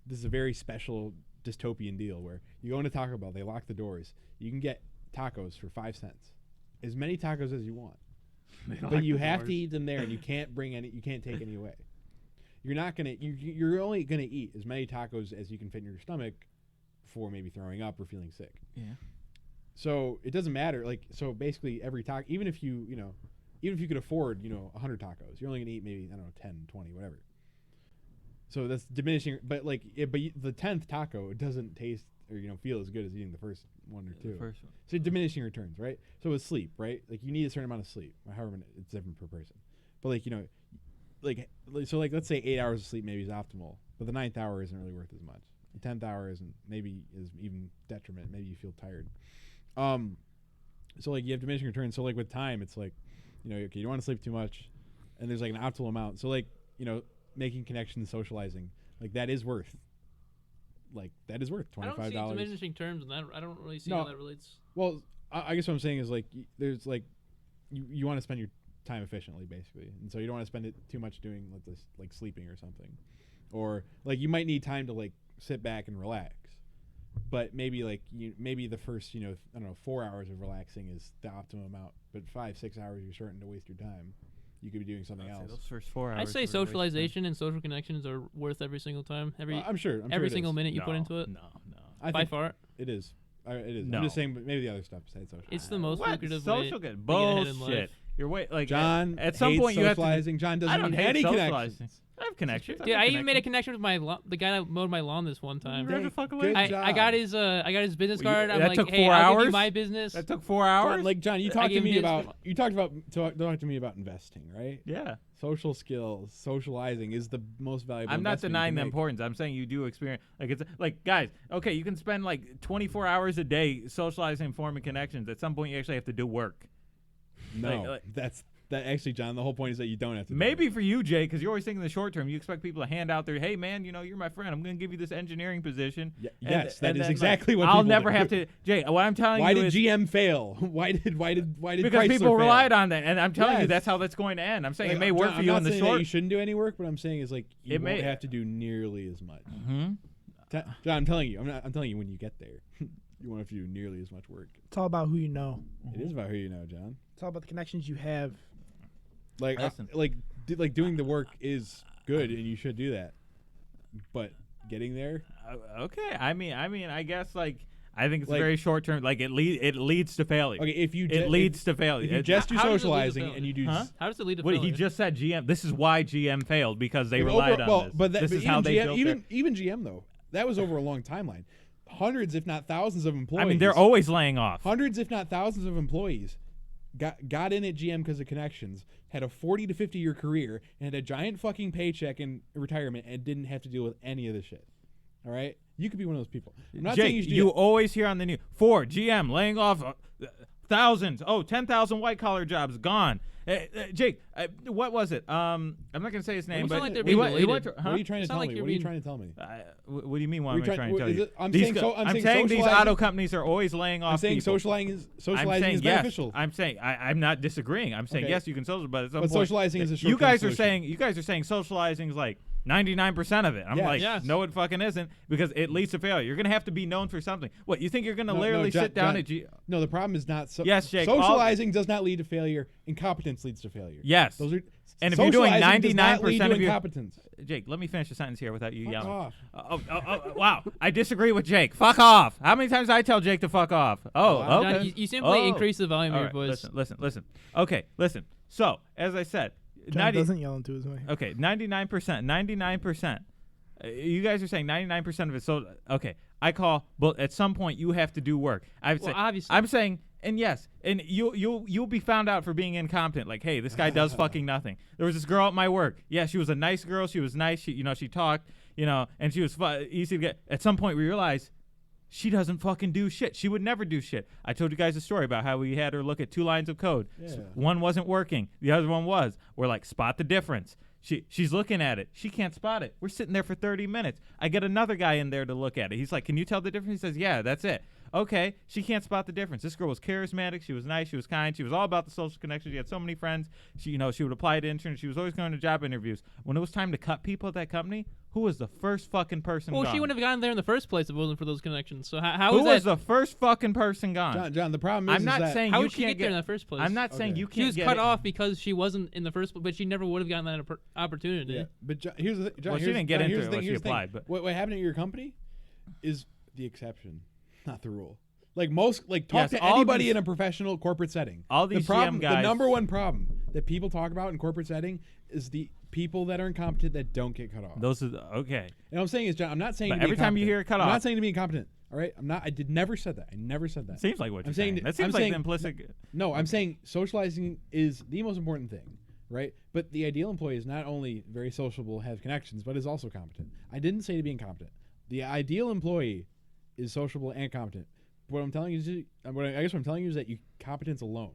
This is a very special dystopian deal where you go into Taco Bell, they lock the doors. You can get tacos for 5 cents, as many tacos as you want, but you have to eat them there, and you can't take any away. You're not gonna. You're only gonna eat as many tacos as you can fit in your stomach before maybe throwing up or feeling sick. Yeah. So it doesn't matter. Like, so basically every taco, even if you could afford 100 tacos, you're only gonna eat maybe 10, 20, whatever. So that's diminishing. But like, the 10th taco, it doesn't taste or feel as good as eating the first one or two. The first one. So diminishing returns, right? So with sleep, right? Like you need a certain amount of sleep. However, it's different per person. But like so like let's say 8 hours of sleep maybe is optimal, but the 9th hour isn't really worth as much. The 10th hour is even detriment. Maybe you feel tired. So like you have diminishing returns. So like with time, it's like, okay, you don't want to sleep too much, and there's like an optimal amount. So like making connections, socializing, like that is worth $25. I don't see diminishing terms in that. I don't really see how that relates. Well, I guess what I'm saying is like there's like you want to spend your time efficiently, basically, and so you don't want to spend it too much doing like sleeping or something, or like you might need time to like sit back and relax, but maybe the first 4 hours of relaxing is the optimum amount, but 5-6 hours you're starting to waste your time. You could be doing something else. Those first 4 hours. I'd say socialization and social connections are worth every single time. I'm sure every single minute you put into it. No. By far, it is. It is. No. I'm just saying, but maybe the other stuff besides social. It's the most lucrative social way. Good bullshit. You're like John. At some point, you have to. Socializing. John doesn't need any connections. I have connections. Dude, I even made a connection with the guy that mowed my lawn this one time. I got his business card. I'm that like, took hey, 4 I'll hours? give you my business. That took 4 hours. John, you talked to me about investing, right? Yeah. Social skills, socializing is the most valuable. I'm not denying the importance. I'm saying you do experience it's like, guys. Okay, you can spend like 24 hours a day socializing, forming connections. At some point, you actually have to do work. No, that actually, John. The whole point is that you don't have to. Maybe for you, Jay, because you're always thinking the short term. You expect people to hand out their, hey man, you're my friend. I'm going to give you this engineering position. Yes, that is exactly what. I'll never have to, Jay. What I'm telling you is, why did GM fail? Why did because Chrysler people fail? relied on that, and I'm telling you that's how that's going to end. I'm saying it may work for you in the short. You shouldn't do any work, but I'm saying is like you won't have to do nearly as much. Mm-hmm. John, I'm telling you. I'm telling you when you get there, you won't have to do nearly as much work. It's all about who you know. It is about who you know, John. It's all about the connections you have. Like doing the work is good, and you should do that. But getting there, okay. I mean, I guess I think it's very short term. Like it leads to failure. Okay, it leads to failure. If you just do socializing and you do, how does it lead to failure? He just said GM. This is why GM failed, because they relied on this. This is how they built even GM though. That was over a long timeline. Hundreds, if not thousands, of employees. I mean, they're always laying off. Hundreds, if not thousands, of employees got in at GM because of connections, had a 40 to 50 year career, and had a giant fucking paycheck in retirement, and didn't have to deal with any of this shit. All right, you could be one of those people. I'm not saying you should do always hear on the news Ford, GM laying off Thousands. Oh, 10,000 white-collar jobs gone. Jake, what was it? I'm not going to say his name, It's but not like they're he being went to, What are you trying to It's not tell like me? you're What are you being- trying to tell me? What do you mean? What am I trying to tell you? I'm These saying go- so- I'm saying saying these socializing- auto companies are always laying off I'm saying people. socializing I'm saying is yes. beneficial. I'm saying I'm not disagreeing. I'm saying Okay. yes, you can socialize, but at some But point, socializing is a you short-term guys are solution. saying socializing is like 99% of it. I'm Yes. like, Yes. no, it fucking isn't, because it leads to failure. You're gonna have to be known for something. What, you think you're gonna literally John- sit down John, at G? No, the problem is not. Yes, Jake, all- Socializing does not lead to failure. Incompetence leads to failure. Yes. Those are. And if you're doing socializing does not lead 99% to of your incompetence. Jake, let me finish the sentence here without you Fuck yelling. off. Wow, I disagree with Jake. Fuck off. How many times did I tell Jake to fuck off? Oh, Wow. okay. John, you simply Oh. increase the volume All of your right, voice. Listen. Okay, listen. So, as I said, John doesn't yell into his mic. okay, 99%. You guys are saying 99% of it. So, okay, I call, but at some point you have to do work. Well, obviously. I'm saying, and yes, and you'll be found out for being incompetent. Like, hey, this guy does fucking nothing. There was this girl at my work. Yeah, she was a nice girl. She was nice. She talked, and she was easy to get. At some point, we realized she doesn't fucking do shit. She would never do shit. I told you guys a story about how we had her look at 2 lines of code. Yeah. One wasn't working. The other one was. We're like, spot the difference. She's looking at it. She can't spot it. We're sitting there for 30 minutes. I get another guy in there to look at it. He's like, can you tell the difference? He says, yeah, that's it. Okay, she can't spot the difference. This girl was charismatic. She was nice. She was kind. She was all about the social connection. She had so many friends. She would apply to interns. She was always going to job interviews. When it was time to cut people at that company, who was the first fucking person Well, gone? she wouldn't have gotten there in the first place if it wasn't for those connections. So how Who is was that? the first fucking person gone? John, the problem is, I'm not is that saying How you would she can't get there in the first place? I'm not saying Okay. you She can't was get cut it. off because she wasn't in the first place, but she never would have gotten that opportunity. Yeah, but here's the John, Well, she here's- didn't get John, into here's it the thing, unless she here's the thing. applied, but- what happened at your company is the exception, not the rule. Like talk Yes, to all anybody these- in a professional corporate setting. all these the problem, GM guys- the number one problem that people talk about in corporate setting is the people that are incompetent that don't get cut off. Those are okay. And what I'm saying is, John, I'm not saying But to be every time you incompetent. hear it cut I'm off- not saying to be incompetent. All right, I never said that. I never said that. Seems like what you're I'm saying. saying. That seems I'm like saying, the implicit. No, I'm saying socializing is the most important thing, right? But the ideal employee is not only very sociable, has connections, but is also competent. I didn't say to be incompetent. The ideal employee is sociable and competent. What I'm telling you is, what I'm telling you is that competence alone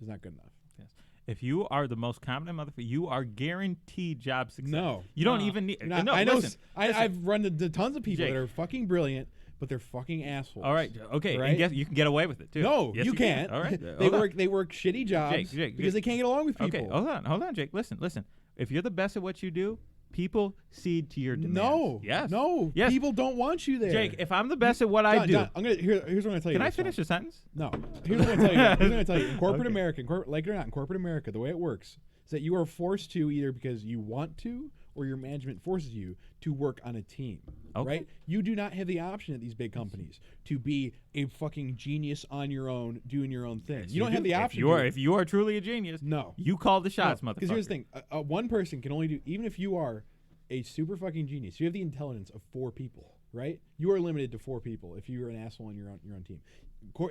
is not good enough. Yes. If you are the most competent motherfucker, you are guaranteed job success. No. You don't No. even need. Not- No, I know. listen. I've run into tons of people Jake. that are fucking brilliant, but they're fucking assholes. All right. Okay. Right? And guess you can get away with it too. No, Yes, you can't. All right. they work shitty jobs Jake, because they can't get along with people. Okay. Hold on, Jake. Listen. If you're the best at what you do, people cede to your demands. No. Yes. No. Yes. People don't want you there. Jake, if I'm the best at what I John, do, John, here's what I'm gonna tell you. can I this, John. finish the sentence? No. Here's what I'm gonna tell you. Here's what I'm gonna tell you. In corporate Okay. America, like it or not, in corporate America, the way it works is that you are forced to either because you want to or your management forces you to work on a team. Okay. Right? You do not have the option at these big companies to be a fucking genius on your own, doing your own thing. You don't have the option. If you are truly a genius, No. you call the shots, motherfucker. Because here's the thing: one person can only do. Even if you are a super fucking genius, you have the intelligence of 4 people, right? You are limited to 4 people if you're an asshole on your own team.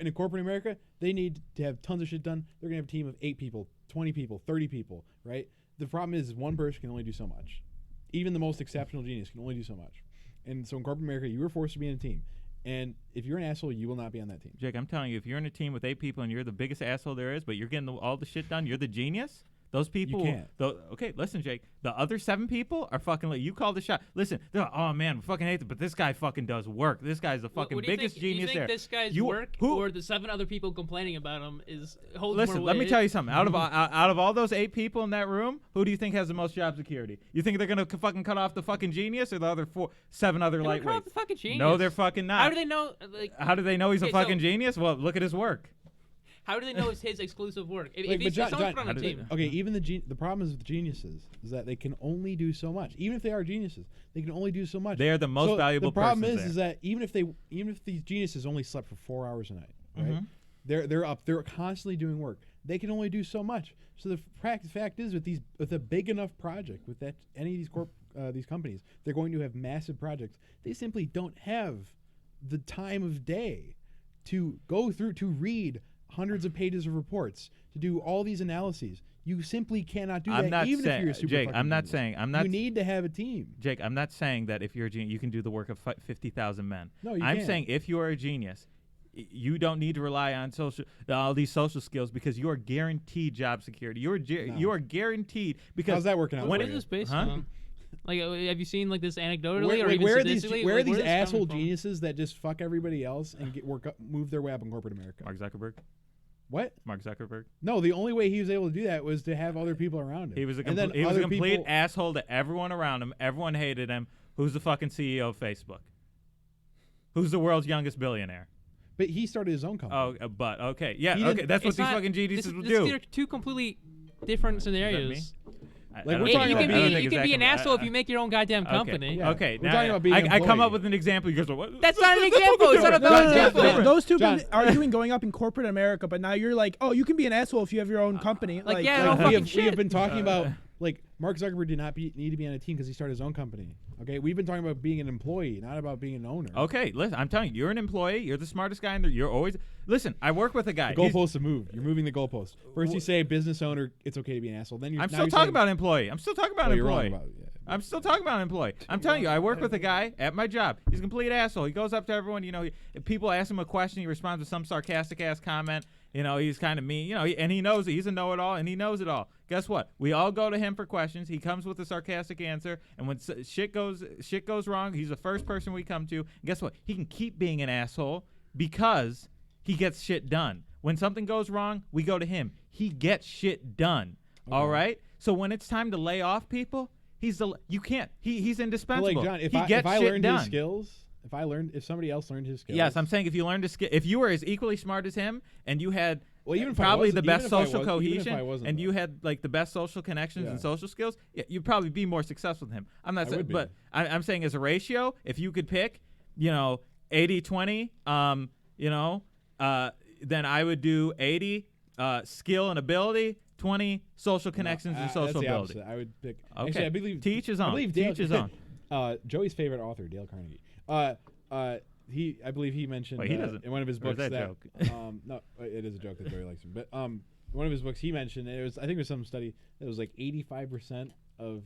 In a corporate America, they need to have tons of shit done. They're gonna have a team of 8 people, 20 people, 30 people, right? The problem is one person can only do so much. Even the most exceptional genius can only do so much. And so in corporate America, you are forced to be in a team. And if you're an asshole, you will not be on that team. Jake, I'm telling you, if you're in a team with 8 people and you're the biggest asshole there is, but you're getting all the shit done, you're the genius. Those people. can't. Okay, listen, Jake. The other 7 people are fucking like, you call the shot. Listen, they're like, oh man, we fucking hate them, but this guy fucking does work. This guy's the fucking What do you biggest think, genius you think there. this guy's You- work who- or the 7 other people complaining about him holds Listen, more let me weight? tell you something. Out of all those 8 people in that room, who do you think has the most job security? You think they're gonna fucking cut off the fucking genius or the other 7 other They don't cut off lightweights? the fucking genius. No, they're fucking not. How do they know? Like, How do they know he's a Okay, so- fucking genius? Well, look at his work. how do they know it's his exclusive work? If Like, he's but someone put on how a do they team. know? Okay, even the problem is with geniuses is that they can only do so much. Even if they are geniuses, they can only do so much. They are the most So valuable The problem persons is that even if these geniuses only slept for 4 hours a night, right? Mhm. They're constantly doing work. They can only do so much. So the fact is, with a big enough project, with any of these companies, they're going to have massive projects. They simply don't have the time of day to go through to read hundreds of pages of reports, to do all these analyses. You simply cannot do I'm that, not even saying- if you're a super Jake, fucking I'm not genius. saying- I'm not You s- need to have a team. Jake, I'm not saying that if you're a genius, you can do the work of 50,000 men. No, you I'm can't. saying if you are a genius, you don't need to rely on all these social skills because you are guaranteed job security. You are guaranteed because how's that working out? What for is you? this based Huh? on? Like, have you seen like this anecdotally or Where, even where are these statistically? where are Like, these where's this asshole coming from? geniuses that just fuck everybody else and move their way up in corporate America? Mark Zuckerberg. What? Mark Zuckerberg. No, the only way he was able to do that was to have other people around him. He was a And then he was a other complete people- asshole to everyone around him. Everyone hated him. Who's the fucking CEO of Facebook? Who's the world's youngest billionaire? But he started his own company. Oh, but okay, yeah, He okay. didn't- That's what It's these not- fucking geniuses will this, do. They're two completely different scenarios. Like, I we're don't talking think- You about can I don't be think you it's can be that an com- asshole if you make your own goddamn Okay. company. Yeah. Okay, We're now talking about being an I come up employee. with an example. You guys are what? That's not an example. It's not a No, valid no, example. no, no. Those two John. been arguing going up in corporate America, but now you're like, oh, you can be an asshole if you have your own company. like, yeah, Like, no we fucking have shit. been talking about like Mark Zuckerberg did not need to be on a team because he started his own company. Okay, we've been talking about being an employee, not about being an owner. Okay, listen. I'm telling you, you're an employee. You're the smartest guy in there. You're always listen. I work with a guy. The goalposts have moved. You're moving the goalpost. First you say business owner, it's okay to be an asshole. Then I'm still talking about employee. I'm still talking about you're wrong employee. about it. Yeah. I'm still talking about an employee. I'm telling you, I work with a guy at my job. He's a complete asshole. He goes up to everyone. You know, if people ask him a question, he responds with some sarcastic ass comment. You know, he's kind of mean. You know, and he knows it. He's a know-it-all, and he knows it all. Guess what? We all go to him for questions. He comes with a sarcastic answer, and when shit goes wrong, he's the first person we come to. And guess what? He can keep being an asshole because he gets shit done. When something goes wrong, we go to him. He gets shit done. Okay. All right. So when it's time to lay off people, he's indispensable. But like John, if he I gets shit learned done. his skills, if somebody else learned his skills. Yes, I'm saying if you learned to skill, if you were as equally smart as him and you had Well, even if I probably wasn't- the even best if I social was- even if cohesion I wasn't, and though. you had like the best social connections Yeah. and social skills, yeah, you'd probably be more successful than him. I'm not I saying, would be. but I'm saying as a ratio, if you could pick, 80-20, then I would do 80 skill and ability, 20 social connections and social that's the ability. opposite. I would pick. Okay. Actually, I believe To each his I own. believe To Dale, each his own. Joey's favorite author, Dale Carnegie. I believe he mentioned Wait, he doesn't. in one of his Or is books that a joke? no, it is a joke that Joey likes him. But one of his books he mentioned I think it was some study that was like 85% of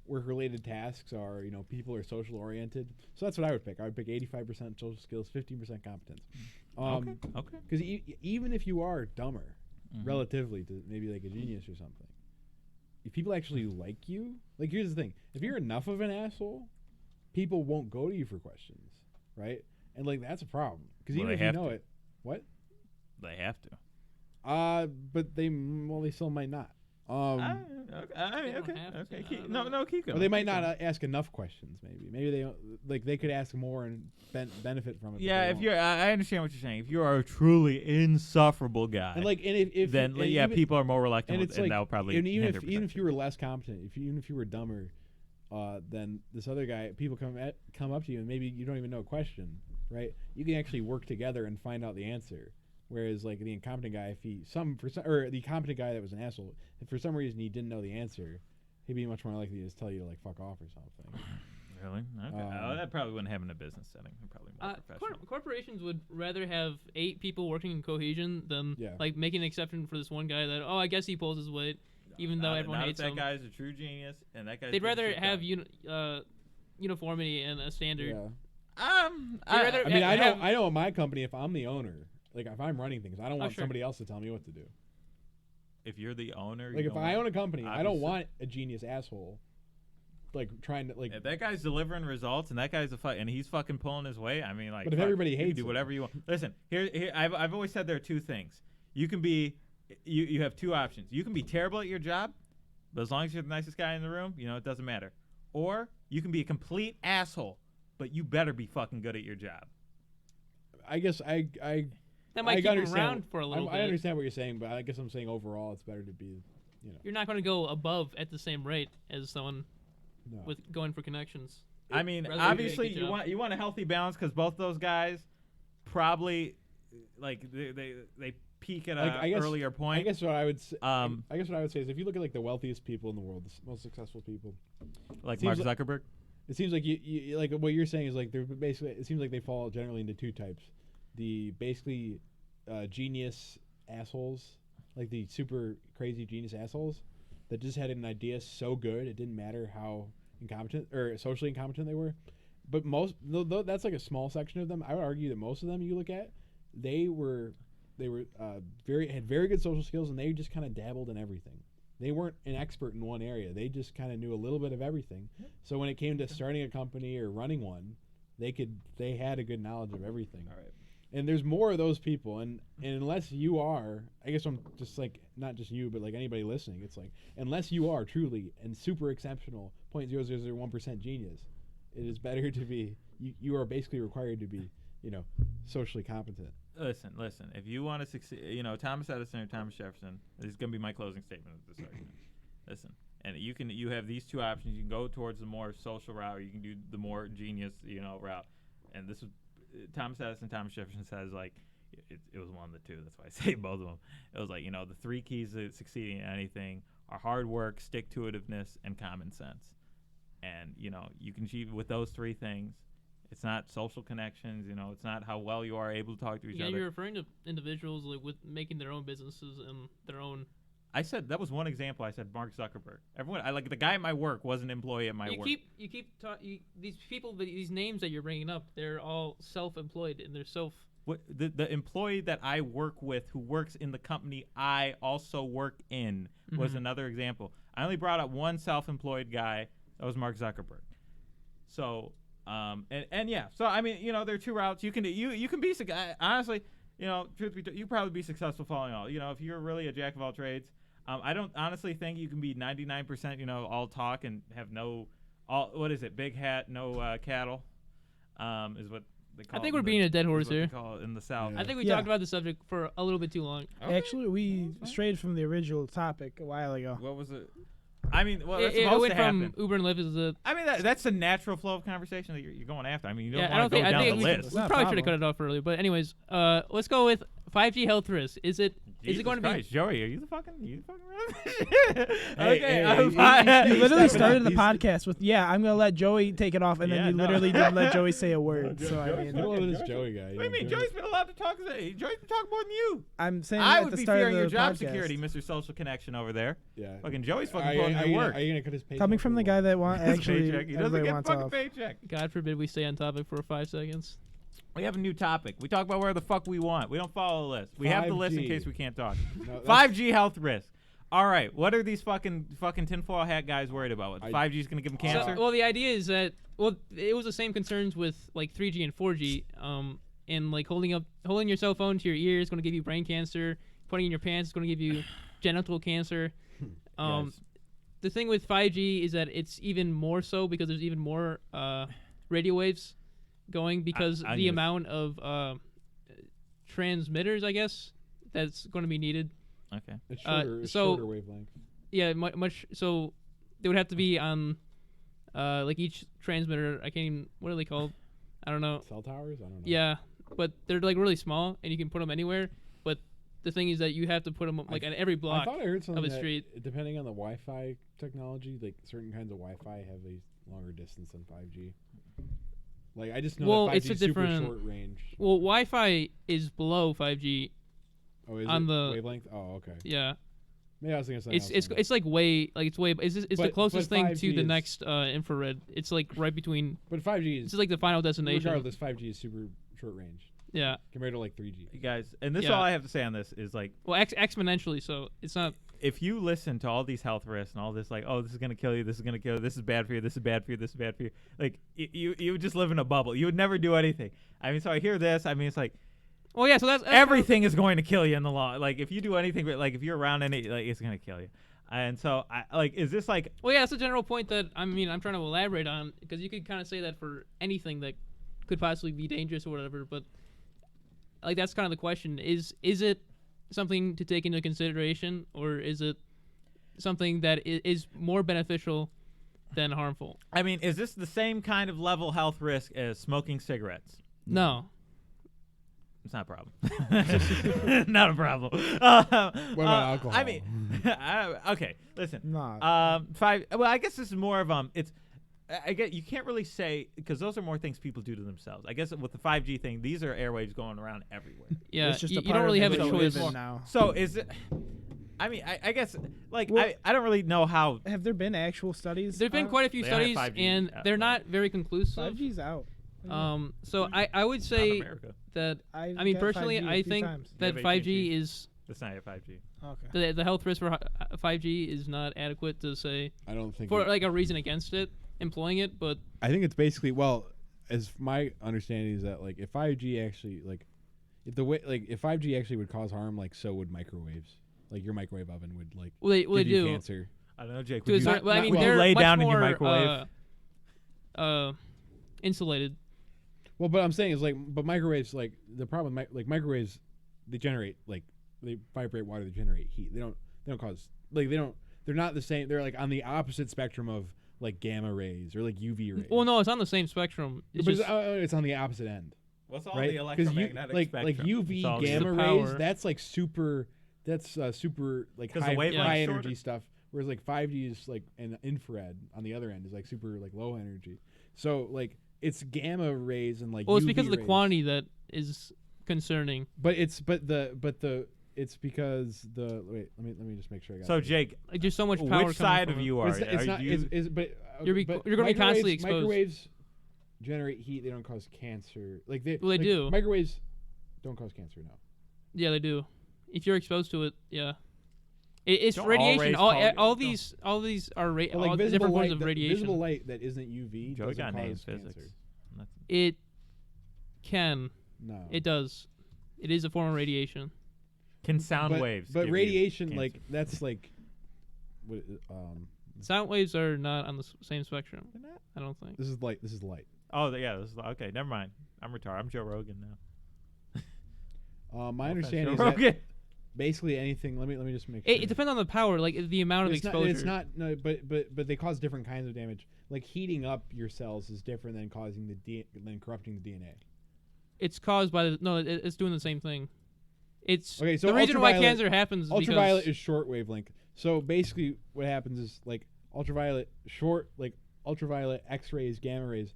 work-related tasks are people are social oriented. So that's what I would pick. I would pick 85% social skills, 15% competence. Okay. Because even if you are dumber, Mm-hmm. relatively to maybe like a genius or something, if people actually like you, like here's the thing: if you're enough of an asshole, people won't go to you for questions, right? And like that's a problem because Well, even they if you have know to. it, what? They have to. But they still might not. Okay. They don't have to. Okay. I Keep, don't no, keep going. Or they might keep not going. ask enough questions. Maybe they don't, like they could ask more and benefit from it. but Yeah, they if won't. you're, I understand what you're saying. If you are a truly insufferable guy, and like and if then and yeah, even- people are more reluctant, and with, it's and like that'll probably and even hinder if you potential. were less competent, even if you were dumber, then this other guy, people come up to you and maybe you don't even know a question, right? You can actually work together and find out the answer. Whereas like the incompetent guy, or the competent guy that was an asshole, if for some reason he didn't know the answer, he'd be much more likely to just tell you to like fuck off or something. Really? Okay. That probably wouldn't happen in a business setting. Probably more professional. Corporations would rather have 8 people working in cohesion than Yeah. like making an exception for this one guy that I guess he pulls his weight, even though everyone not hates if that him. guy's a true genius, and that guy's They'd getting rather shit have done. uniformity and a standard. Yeah. They'd rather I mean, I have- know in my company, if I'm the owner, like if I'm running things, I don't want sure. somebody else to tell me what to do. If you're the owner, Like you if don't I want- own a company, I don't obviously. want a genius asshole, like trying to like. If that guy's delivering results and that guy's and he's fucking pulling his weight, I mean, like. But if fuck, everybody you can hates do him. whatever you want. Listen, here I've always said there are two things. You can be, you have two options. You can be terrible at your job, but as long as you're the nicest guy in the room, it doesn't matter. Or you can be a complete asshole, but you better be fucking good at your job. I guess I that might keep him understand around for a little I bit. understand what you're saying, but I guess I'm saying overall it's better to be, You're not going to go above at the same rate as someone no. with going for connections. I mean, rather than obviously make a job. you want a healthy balance because both those guys probably like they peak at Like, an I guess- earlier point. I guess what I would say, Um, I guess what I would say is if you look at like the wealthiest people in the world, the most successful people, like seems Mark Zuckerberg. it seems like you like what you're saying is like they're basically. It seems like they fall generally into two types: the basically genius assholes, like the super crazy genius assholes that just had an idea so good it didn't matter how incompetent or socially incompetent they were. But that's like a small section of them. I would argue that most of them you look at, they had very good social skills, and they just kind of dabbled in everything. They weren't an expert in one area. They just kind of knew a little bit of everything. So when it came to starting a company or running one, they had a good knowledge of everything. All right. And there's more of those people, and unless you are, I guess I'm just like, not just you, but like anybody listening, it's like, unless you are truly and super exceptional 0.0001% genius, it is better to be, you are basically required to be, socially competent. Listen. If you want to succeed, Thomas Edison or Thomas Jefferson, this is going to be my closing statement of this argument. Listen, and you have these two options. You can go towards the more social route, or you can do the more genius, route. And this is Thomas Edison, Thomas Jefferson says, like, it was one of the two. That's why I say both of them. It was like, the three keys to succeeding in anything are hard work, stick-to-itiveness, and common sense. And, you can achieve with those three things. It's not social connections, it's not how well you are able to talk to each other. You're referring to individuals like with making their own businesses and their own. I said that was one example. I said Mark Zuckerberg. Everyone, the guy at my work was an employee at my work. These people, these names that you're bringing up, they're all self-employed and they're the employee that I work with who works in the company I also work in was another example. I only brought up one self-employed guy. That was Mark Zuckerberg. So. And yeah, so I mean, there are two routes you can do. You can be honestly, truth be told, you probably be successful following all. If you're really a jack of all trades, I don't honestly think you can be 99%, all talk and have what is it? Big hat, no cattle, is what they call. I think we're being a dead horse here. Call it in the South. Yeah. I think we talked about the subject for a little bit too long. Okay. Actually, we strayed from the original topic a while ago. What was it? I mean, well, that's it supposed went to from happen. Uber and Lyft is the. I mean, that's the natural flow of conversation that you're going after. I mean, you don't I want to go down the we list. We probably should have cut it off earlier, but anyways, let's go with 5G health risk. Is it going to be? Joey, are you the fucking okay, you literally started the podcast with, I'm going to let Joey take it off, and then you literally didn't let Joey say a word. So I mean, look at this Joey guy. What do you mean? Joey's been allowed to talk. Joey's been talking more than you. I'm saying I at would the be start fearing of your the job podcast. security, Mr. Social Connection over there. Yeah. Fucking Joey's fucking putting in work. Are you going to cut his paycheck? Coming from the guy that actually paycheck. He doesn't everybody get wants fucking off. paycheck. God forbid we stay on topic for 5 seconds. We have a new topic. We talk about where the fuck we want. We don't follow the list. We have the list in 5G. case we can't talk. No, 5G health risk. All right. What are these fucking tinfoil hat guys worried about? 5G is going to give them cancer? Well, the idea is that it was the same concerns with like 3G and 4G. And like holding your cell phone to your ear is going to give you brain cancer. Putting it in your pants is going to give you genital cancer. Yes. The thing with 5G is that it's even more so because there's even more radio waves going because the amount of transmitters, I guess, that's going to be needed. Okay. It's shorter wavelength. Yeah, much. So they would have to be on like each transmitter. I can't even. What are they called? I don't know. Cell towers? I don't know. Yeah, but they're like really small, and you can put them anywhere. But the thing is that you have to put them like at every block I thought I heard something of a that street. Depending on the Wi-Fi technology, like certain kinds of Wi-Fi have a longer distance than 5G. Like I just know that 5G it's a is super different short range. Well, Wi-Fi is below 5G. Oh, is on it the wavelength? Oh, okay. Yeah. Maybe I was thinking something else. It's like way like it's way. It's the But closest thing 5G to the is- next infrared. It's like right between. But 5G is It's like the final destination. regardless. 5G is super short range Yeah. compared to like 3G. Guys, and this is Yeah. all I have to say on this is like, Well, exponentially. So it's not. if you listen to all these health risks and all this, like, oh, this is gonna kill you, this is gonna kill you, this is bad for you, this is bad for you, this is bad for you, like, you would just live in a bubble. You would never do anything. I mean, so I hear this. I mean, it's like Well, yeah. So that's everything is going to kill you in the long. Like, if you do anything, like, if you're around any, like, it's gonna kill you. And so, is this like? Well, yeah. That's a general point that I'm trying to elaborate on because you could kind of say that for anything that could possibly be dangerous or whatever. But like that's kind of the question: is it something to take into consideration, or is it something that is more beneficial than harmful? I mean, is this the same kind of level health risk as smoking cigarettes? No. It's not a problem. Not a problem. What about alcohol? I mean, okay. Listen. Nah. Well, I guess this is more of It's. I get you can't really say because those are more things people do to themselves. I guess with the 5G thing, these are airwaves going around everywhere. Yeah. It's just you a don't part really of have a it we choice. live in now. So is it? I mean, I guess like Well, I don't really know how. Have there been actual studies? There've been quite a few They don't have studies, 5G and at they're all. not very conclusive. 5G's out. So I would say America. that I've I mean got personally 5G a I few think times. that Yeah, 5G AT&T. is That's not yet 5G. Okay. the health risk for 5G is not adequate to say I don't think for like a reason against it employing it, but I think it's basically as my understanding is that like if 5G actually like if 5G actually would cause harm, like so would microwaves. Like your microwave oven would like they give you do. cancer. I don't know, Jake. To Would a you, certain, well, I mean, would you they're lay much down in more, your microwave? Insulated. Well, but I'm saying is like, but microwaves like the problem like microwaves, they generate like they vibrate water, they generate heat. They don't cause like they're not the same. They're like on the opposite spectrum of like gamma rays or like UV rays. Well, no, it's on the same spectrum. It's but just it's on the opposite end. What's all Right? the 'Cause electromagnetic like spectrum? UV It's all gamma the rays, power. that's like super. That's super like 'Cause the high wavelength's energy shorter. stuff. Whereas like 5G is like an infrared on the other end is like super like low energy. So like it's gamma rays and like well, it's UV because of the rays. quantity that is concerning. But it's because the wait. Let me just make sure I got. So, it. Jake, Like there's so much power. which coming side from of it. you But are? it's Are not. you, You're but gonna be constantly exposed. Microwaves generate heat. They don't cause cancer. Like they. Well, they like, do. Microwaves don't cause cancer. No. Yeah, they do. If you're exposed to it, yeah. It's Don't all radiation. rays All call- these are But all like the visible different light, forms of radiation. visible light that isn't UV Joey doesn't got named cause physics. cancer. Nothing. It can. No. It does. It is a form of radiation. Can sound but, waves? But give you radiation, cancer? like that's like, what, Sound waves are not on the same spectrum. They're not? I don't think. this is light. This is light. Oh, yeah. This is, okay, never mind. I'm retarded. I'm Joe Rogan now. My No offense, understanding Joe is that Rogan. basically anything. Let me just make sure. It depends on the power, like the amount of it's exposure. Not, it's not no, but they cause different kinds of damage. Like heating up your cells is different than causing than corrupting the DNA. It's caused by it's doing the same thing. It's Okay, so the reason why ultraviolet- cancer happens is Ultraviolet because is short wavelength. So basically, what happens is like ultraviolet X-rays, gamma rays.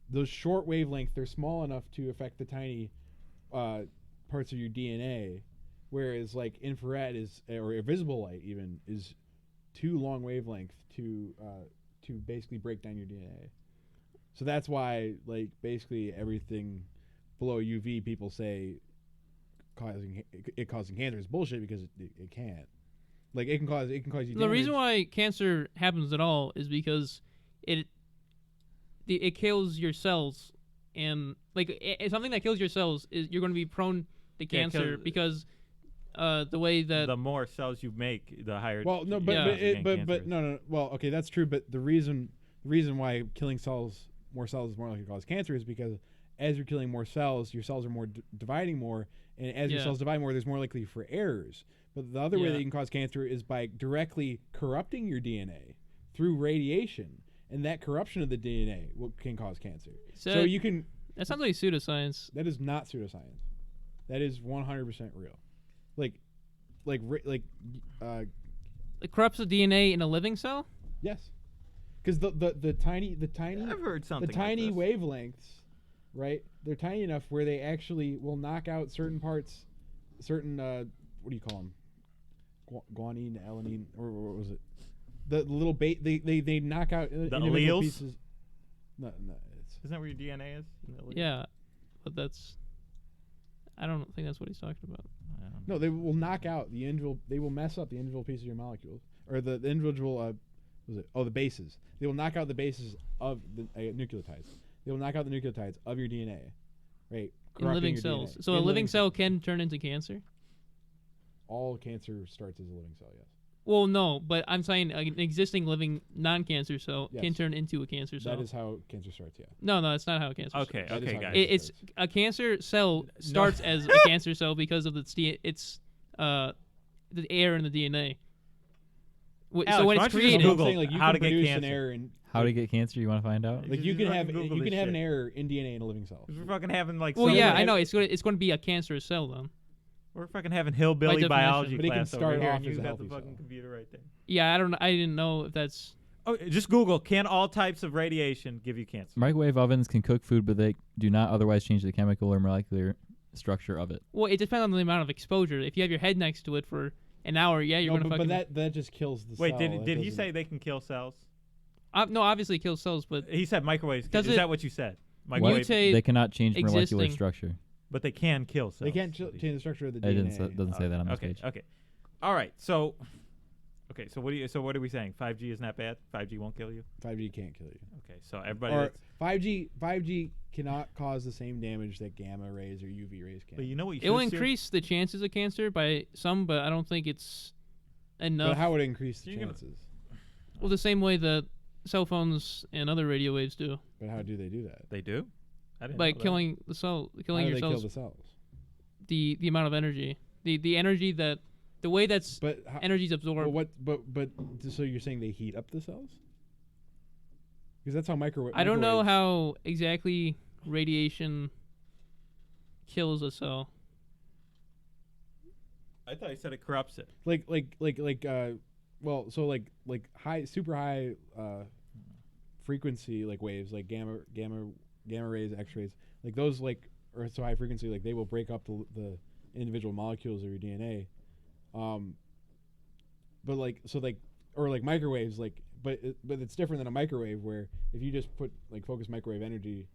Those short wavelength, they're small enough to affect the tiny parts of your DNA, whereas like infrared or visible light even is too long wavelength to basically break down your DNA. So that's why like basically everything below UV people say causing cancer is bullshit because it can't. Like it can cause you the damage. reason why cancer happens at all is because it kills your cells, and like something that kills your cells is you're going to be prone to Yeah, cancer 'cause because the way that The more cells you make, the higher. Well, no, but Yeah. but no. Well, okay, that's true. But the reason why killing more cells is more likely to cause cancer is because as you're killing more cells, your cells are more dividing more, and as your Yeah. cells divide more, there's more likely for errors. But the other way Yeah. that you can cause cancer is by directly corrupting your DNA through radiation, and that corruption of the DNA can cause cancer. So you can. that sounds like pseudoscience. That is not pseudoscience. That is 100% real. It corrupts the DNA in a living cell. Yes, because the tiny I've heard something. the tiny like this. wavelengths, right? They're tiny enough where they actually will knock out certain parts, certain what do you call them? Guanine, alanine, or what was it? The little bait. They knock out individual alleles? pieces. No, it's Isn't that where your DNA is? Yeah, but I don't think that's what he's talking about. no. They will knock out the individual. They will mess up the individual pieces of your molecules or the individual. Was it? Oh, the bases. They will knock out the bases of the nucleotides. They will knock out the nucleotides of your DNA, right? In corrupting living your cells. DNA. So In a living cell can turn into cancer? All cancer starts as a living cell. Yes. Well, no, but I'm saying an existing living non-cancer cell can Yes. turn into a cancer cell. That is how cancer starts. Yeah. No, that's not how cancer Okay, starts. That is okay, how guys. cancer It's starts. a cancer cell starts as a cancer cell because of the error in the DNA. Alex, So when why it's don't you just created, Google saying, like, you how can to get produce an cancer. error in How to get cancer? You want to find out? like you Just can fucking have Google this an shit. error in DNA in a living cell. 'Cause we're fucking having like. well, some- yeah, have- I know it's going to be a cancerous cell then. We're fucking having hillbilly definition. biology But it can class over start here, off and you as a got the healthy fucking cell. computer right there. Yeah, I didn't know if that's. Oh, just Google. Can all types of radiation give you cancer? Microwave ovens can cook food, but they do not otherwise change the chemical or molecular structure of it. Well, it depends on the amount of exposure. If you have your head next to it for an hour, yeah, you're No, going to but fucking. that just kills the Wait, cell. did That he doesn't- say they can kill cells? No, obviously it kills cells, but He said microwaves. Does Is it- that what you said? Microwave, mutate They cannot change molecular existing- structure. but they can kill cells. They can't change the structure of the It DNA. doesn't say that on this Okay. page. Okay. All right. So what are we saying? 5G is not bad. 5G won't kill you. 5G can't kill you. Okay. So everybody. Or That's, 5G cannot cause the same damage that gamma rays or UV rays can. but you know what? You It will should do? increase the chances of cancer by some, but I don't think it's enough. But how would it increase the You're gonna- chances? Well, the same way that cell phones and other radio waves do, But how do they do that? They do. I didn't by know that. killing the cell, How killing do your they kill cells. the cells? The amount of energy, the energy that the way that's But how, energy's absorbed. but so you're saying they heat up the cells? Because that's how microwave. I don't know how exactly radiation kills a cell. I thought you said it corrupts it. well, so like super high frequency like waves like gamma rays, X-rays, like those like are so high frequency like they will break up the individual molecules of your DNA. But like so like or like microwaves like but it's different than a microwave where if you just put like focus microwave energy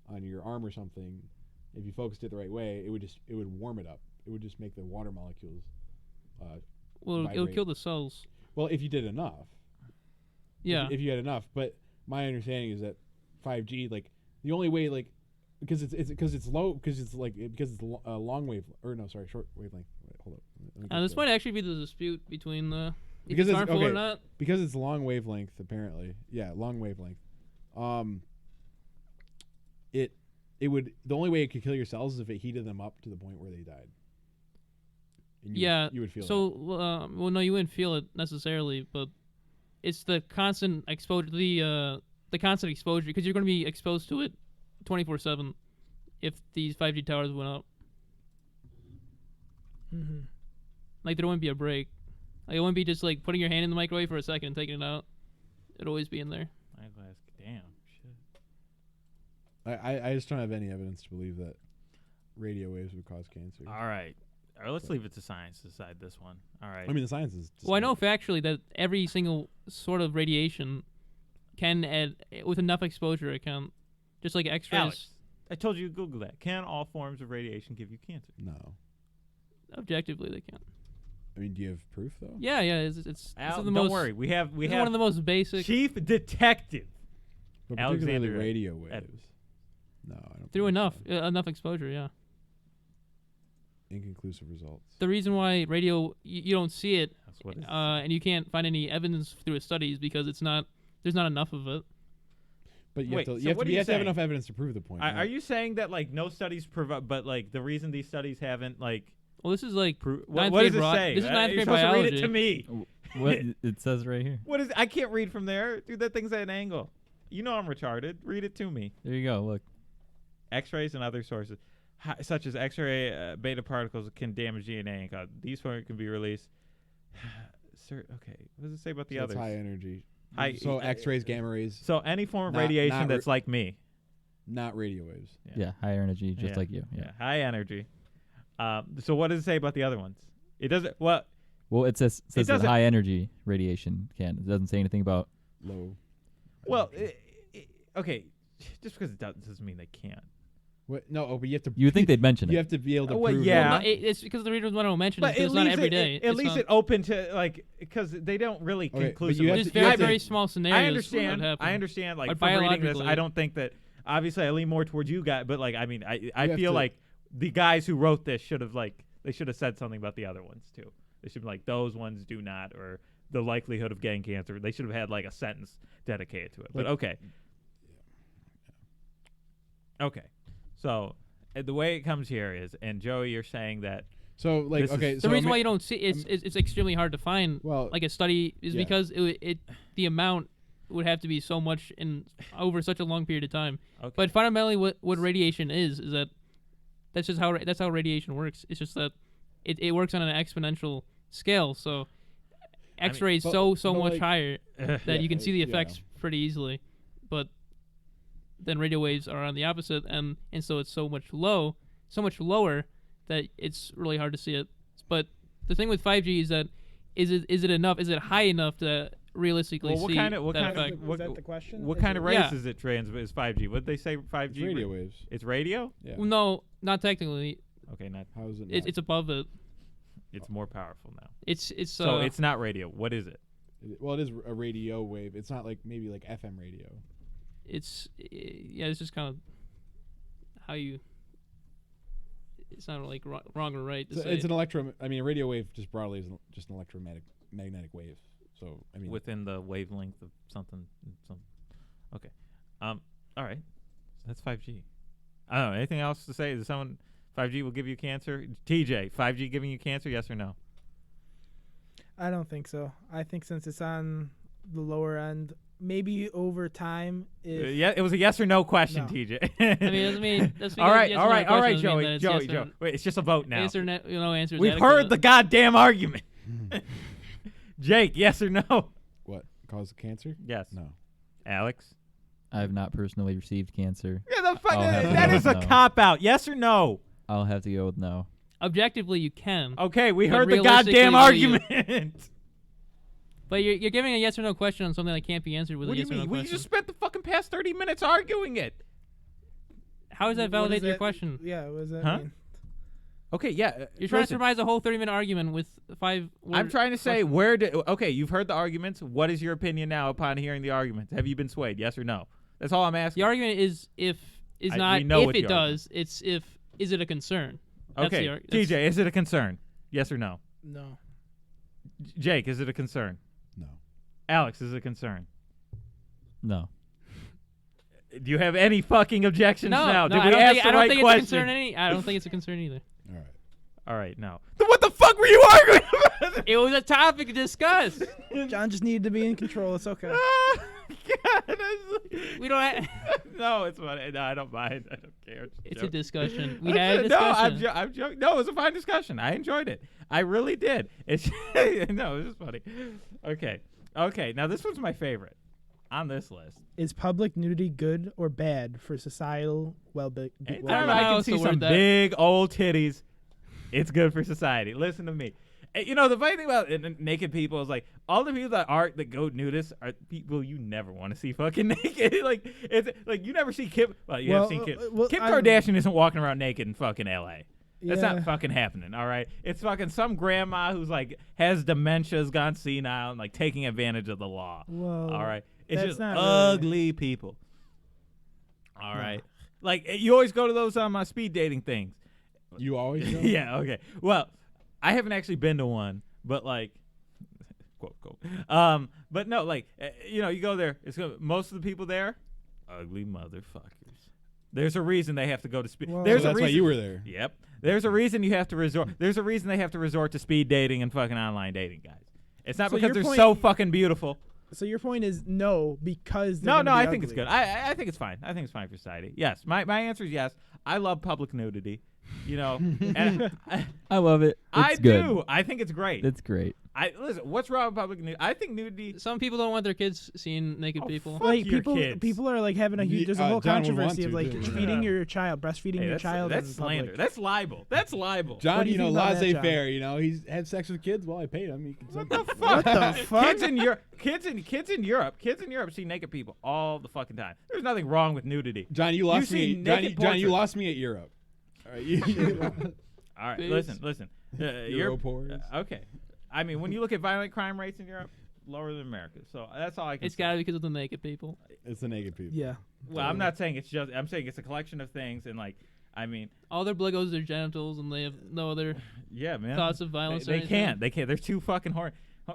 on your arm or something, if you focused it the right way, it would warm it up. It would just make the water molecules Well, it'll vibrate. kill the cells. Well, if you did enough. Yeah. If you had enough, but my understanding is that 5G, like the only way, like, because it's low, because it's long wave, or no, sorry, short wavelength. Wait, hold up. Let me get This the- might actually be the dispute between the if Because it's it's- harmful or okay. not. because it's long wavelength, apparently. Yeah, long wavelength. It would the only way it could kill your cells is if it heated them up to the point where they died. And you would feel So, that. well, no, you wouldn't feel it necessarily, but it's the constant exposure, the constant exposure, because you're going to be exposed to it 24/7 if these 5G towers went up. Mm-hmm. Like there wouldn't be a break. Like it wouldn't be just like putting your hand in the microwave for a second and taking it out. It'd always be in there. Eyeglass. Damn. Shit. I just don't have any evidence to believe that radio waves would cause cancer. All right. All right. Let's leave it to science to decide this one. All right. I mean, the science is. Well, I know factually that every single sort of radiation can add, with enough exposure, it can, just like X-rays. Alex, I told you to Google that. Can all forms of radiation give you cancer? No. Objectively, they can. I mean, do you have proof though? Yeah, it's this Al, is the don't most, worry. We have this is one of the most basic. Chief Detective. But Alexander particularly radio waves. Edwards. No, I don't. Through think enough so. enough exposure, yeah. Inconclusive results. The reason why radio you don't see it, That's what it is. and you can't find any evidence through its studies because there's not enough of it. But you Wait, have to, so you have what to, are you you have to have saying? enough evidence to prove the point. Are you saying that like no studies provide, but like the reason these studies haven't like Well, this is like what ninth does grade it biology. say? This is ninth You're grade supposed to read it biology. to me. What it says right here. What is? I can't read from there, dude. That thing's at an angle. You know I'm retarded. Read it to me. There you go. Look. X-rays and other sources, such as X-ray beta particles, can damage DNA and cause these forms can be released. Okay, what does it say about the So it's others? high energy. High- So X-rays, gamma rays, So any form of Not- radiation not that's like me. not radio waves. Yeah. Higher energy, just Yeah. like you. Yeah. High energy. So what does it say about the other ones? It doesn't. Well, Well, it says that doesn't- high energy radiation can. It doesn't say anything about. Low. well, okay. Just because it doesn't mean they can't. What? No, but you have to. You would think they'd mention You it. have to be able to Well, prove. yeah. Well, no, it's because the reasons why I don't mention it But because it's not every day. At It's least not- it open to like because they don't really Okay, but you conclusively. have There's to- very, have to- very small scenarios. I where understand. that happen. I understand. Like But from reading this, biologically- I don't think that. Obviously, I lean more towards you guys, but like I mean, I have feel to- like the guys who wrote this should have they should have said something about the other ones too. They should be like those ones do not, or the likelihood of getting cancer. They should have had like a sentence dedicated to it. But Like- okay. Okay, so the way it comes here is, and Joey, you're saying that So like This is- okay. The so reason I why mean- you don't see it's extremely hard to find Well, like a study is yeah. because the amount would have to be so much in over such a long period of time. okay. But fundamentally, what radiation is that that's how radiation works. It's just that it works on an exponential scale. So mean, X-rays but- so but much like- higher that Yeah, you can see the yeah. effects pretty easily, but then radio waves are on the opposite, and so it's so much lower that it's really hard to see it. But the thing with 5G is that is it enough? Is it high enough that realistically Well, what see kind of Was that the question? what Is kind it- of race Yeah. is it? Is 5G? What did they say? 5G It's radio waves. It's radio. Yeah. Well, no, not technically. Okay, not. How is it? It's above it. It's more powerful now. It's So it's not radio. What is it? Well, it is a radio wave. It's not like maybe like FM radio. it's just kind of how you. It's not like wrong or right. To So say it's it. an electro. I mean, a radio wave just broadly is just an electromagnetic wave. So I mean, Within the wavelength of something. Okay. All right. That's 5G. I don't know. Anything else to say? Is someone 5G will give you cancer? TJ, 5G giving you cancer? Yes or no? I don't think so. I think since it's on the lower end, maybe over time. If Yeah, it was a yes or no question, No. TJ. I mean, doesn't mean. all right, Joey, Joey. Joey. Wait, it's just a vote now. Yes or no answers. We've heard the goddamn argument. Jake, yes or no? what causes cancer? Yes. No. Alex? I have not personally received cancer. Yeah, the fuck. I'll have to That go is with a no. cop out. Yes or no? I'll have to go with no. Objectively, you can. Okay, we But heard the realistically, goddamn do you? argument. But you're giving a yes or no question on something that can't be answered with What a do yes you or no mean? We question. just spent the fucking past 30 minutes arguing it. How does that what validate does your that- question? Yeah, what does that Huh? mean? Okay, yeah. You're trying to listen, surmise a whole 30-minute argument with 5 words. I'm trying to say okay, you've heard the arguments. What is your opinion now upon hearing the arguments? Have you been swayed? Yes or no? That's all I'm asking. The argument is we not know if what it the does. It's is it a concern? That's Okay, that's- TJ, is it a concern? Yes or no? No. Jake, is it a concern? No. Alex, is it a concern? No. Do you have any fucking objections No, now? no, Did I we don't ask think, the I don't right think question? it's a concern. I don't think it's a concern either. All right. All right, no. Then what the fuck were you arguing about? It was a topic to discuss. John just needed to be in control. It's okay. Oh, God, that's- We don't. no, it's funny. No, I don't mind. I don't care. It's a joke. discussion. We I'm had a jo- discussion. No, I'm joking. No, it was a fine discussion. I enjoyed it. I really did. It's no, it was just funny. Okay. Now this one's my favorite on this list. Is public nudity good or bad for societal well-being? Anytime don't know I how can else to see word some that. big old titties, it's good for society. Listen to me. You know, the funny thing about naked people is like all the people that go nudist are people you never want to see fucking naked. Like it's like you never see Kim. Well, you have seen Kim. Kim Kardashian isn't walking around naked in fucking L.A. That's not fucking happening. All right, it's fucking some grandma who's like has dementia, has gone senile, and like taking advantage of the law. Well, All right, it's that's just not ugly people. All right, like you always go to those speed dating things. You always know? Yeah, okay. Well, I haven't actually been to one, but like, quote. But no, like, you know, you go there. Most of the people there, ugly motherfuckers. There's a reason they have to go to speed. Well, There's So a that's reason. why you were there. Yep. There's a reason you have to resort. There's a reason they have to resort to speed dating and fucking online dating, guys. It's not So because your they're point- so fucking beautiful. So your point is no because they're No, gonna I be think it's ugly. good. I think it's fine. I think it's fine for society. Yes, my answer is yes. I love public nudity. You know, and I love it. I It's good. do. I think it's great. It's great. Listen. What's wrong with public nudity? I think nudity. Some people don't want their kids seeing naked Oh, people. fuck Like your people, kids. people are like having a huge. There's a whole John would want controversy of to, like too. feeding your child, breastfeeding Hey, your child. that's in slander. public. That's libel. That's libel. John, What do you you know, think about that, John? laissez-faire. You know, he's had sex with kids. Well, I paid him. He can What suck the it. fuck? What the fuck? Kids in Europe. Kids in Europe see naked people all the fucking time. There's nothing wrong with nudity. John, you lost see me. naked John, you portraits. lost me at Europe. All right, All right, Please. listen. Euro pores. Okay. I mean, when you look at violent crime rates in Europe, lower than America. So that's all I can It's say. got to be because of the naked people. It's the naked people. Yeah. Well, I'm not saying it's just. I'm saying it's a collection of things, and like, I mean, All their blood goes to their genitals, and they have no other yeah, man. thoughts of violence. or They anything. can't. They can't. They're too fucking horny.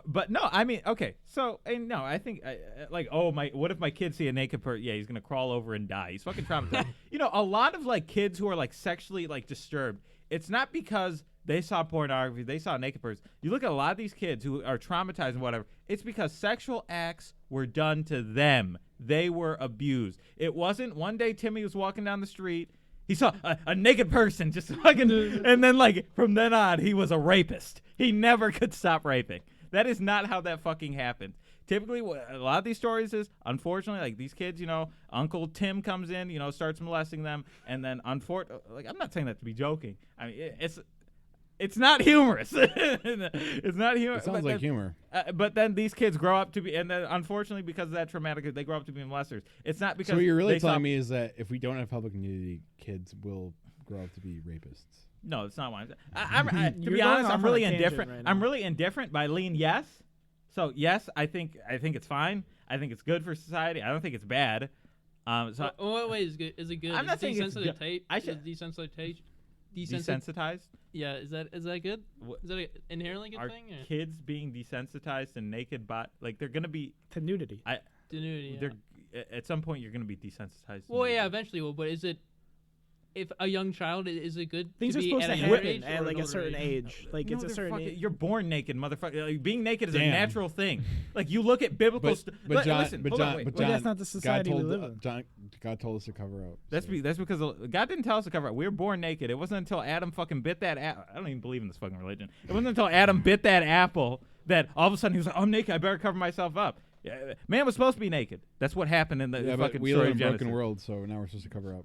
But no, I mean, okay. So, and no, I think like, oh my, what if my kid see a naked person? Yeah, he's gonna crawl over and die. He's fucking traumatized. You know, a lot of like kids who are like sexually like disturbed. It's not because they saw pornography, they saw a naked person. You look at a lot of these kids who are traumatized and whatever. It's because sexual acts were done to them. They were abused. It wasn't one day Timmy was walking down the street. He saw a naked person just fucking, and then like from then on he was a rapist. He never could stop raping. That is not how that fucking happened. Typically, a lot of these stories is, unfortunately, like these kids, you know, Uncle Tim comes in, you know, starts molesting them, and then like I'm not saying that to be joking. I mean, It's not humorous. It's not humorous. It sounds like humor. But then these kids grow up to be, and then unfortunately because of that traumatic, they grow up to be molesters. It's not because. So what you're really they telling me is that if we don't have public nudity, kids will grow up to be rapists. No, it's not what I'm saying. To You're be going honest, off I'm on a really tangent indifferent. right I'm now. really indifferent, but I lean yes. So yes, I think it's fine. I think it's good for society. I don't think it's bad. So What way is good? Is it good? I'm not saying it's good. I should desensitized. Yeah, is that good? What- Is that an inherently good Are thing? Or? kids being desensitized and naked like they're gonna be To nudity. Nudity, yeah. they're at some point you're gonna be desensitized. to Well, yeah, nudity. eventually will. But is it? If a young child, is it good? Things to are be supposed at to a younger happen age at or like an a older certain age. Like No, it's a they're certain fucking- age. You're born naked, motherfucker. Like, being naked is a Damn. natural thing. Like you look at biblical. But John, listen, but hold on, John, wait. but Well, John, that's not the society God we told, live in. God told us to cover up. That's so. that's because God didn't tell us to cover up. We were born naked. It wasn't until Adam fucking bit that apple. I don't even believe in this fucking religion. It wasn't until Adam bit that apple that all of a sudden he was like, "I'm naked. I better cover myself up." Yeah, man was supposed to be naked. That's what happened in the Yeah, but fucking we story live of in a broken Genesis. world, so now we're supposed to cover up.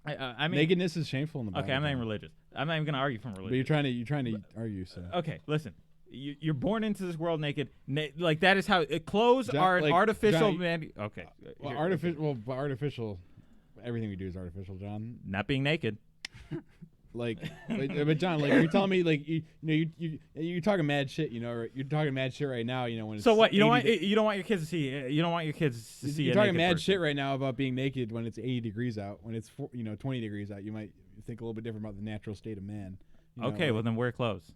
I mean, Nakedness is shameful in the Bible. okay, I'm not even John. religious. I'm not even gonna argue from But religion. you're trying to argue. So Okay, listen. You're born into this world naked. Like that is how clothes John, are an like, artificial John, man. Okay. well, here, artificial. Well, but artificial. Everything we do is artificial, John. Not being naked. Like, but John, like, you're telling me, like, you're talking mad shit, you're talking mad shit right now, when it's So what? You don't 80 want you don't want your kids to see. You don't want your kids to see. You're a talking naked mad person. shit right now about being naked when it's 80 degrees out. When it's 20 degrees out, you might think a little bit different about the natural state of man. Okay, well then wear clothes.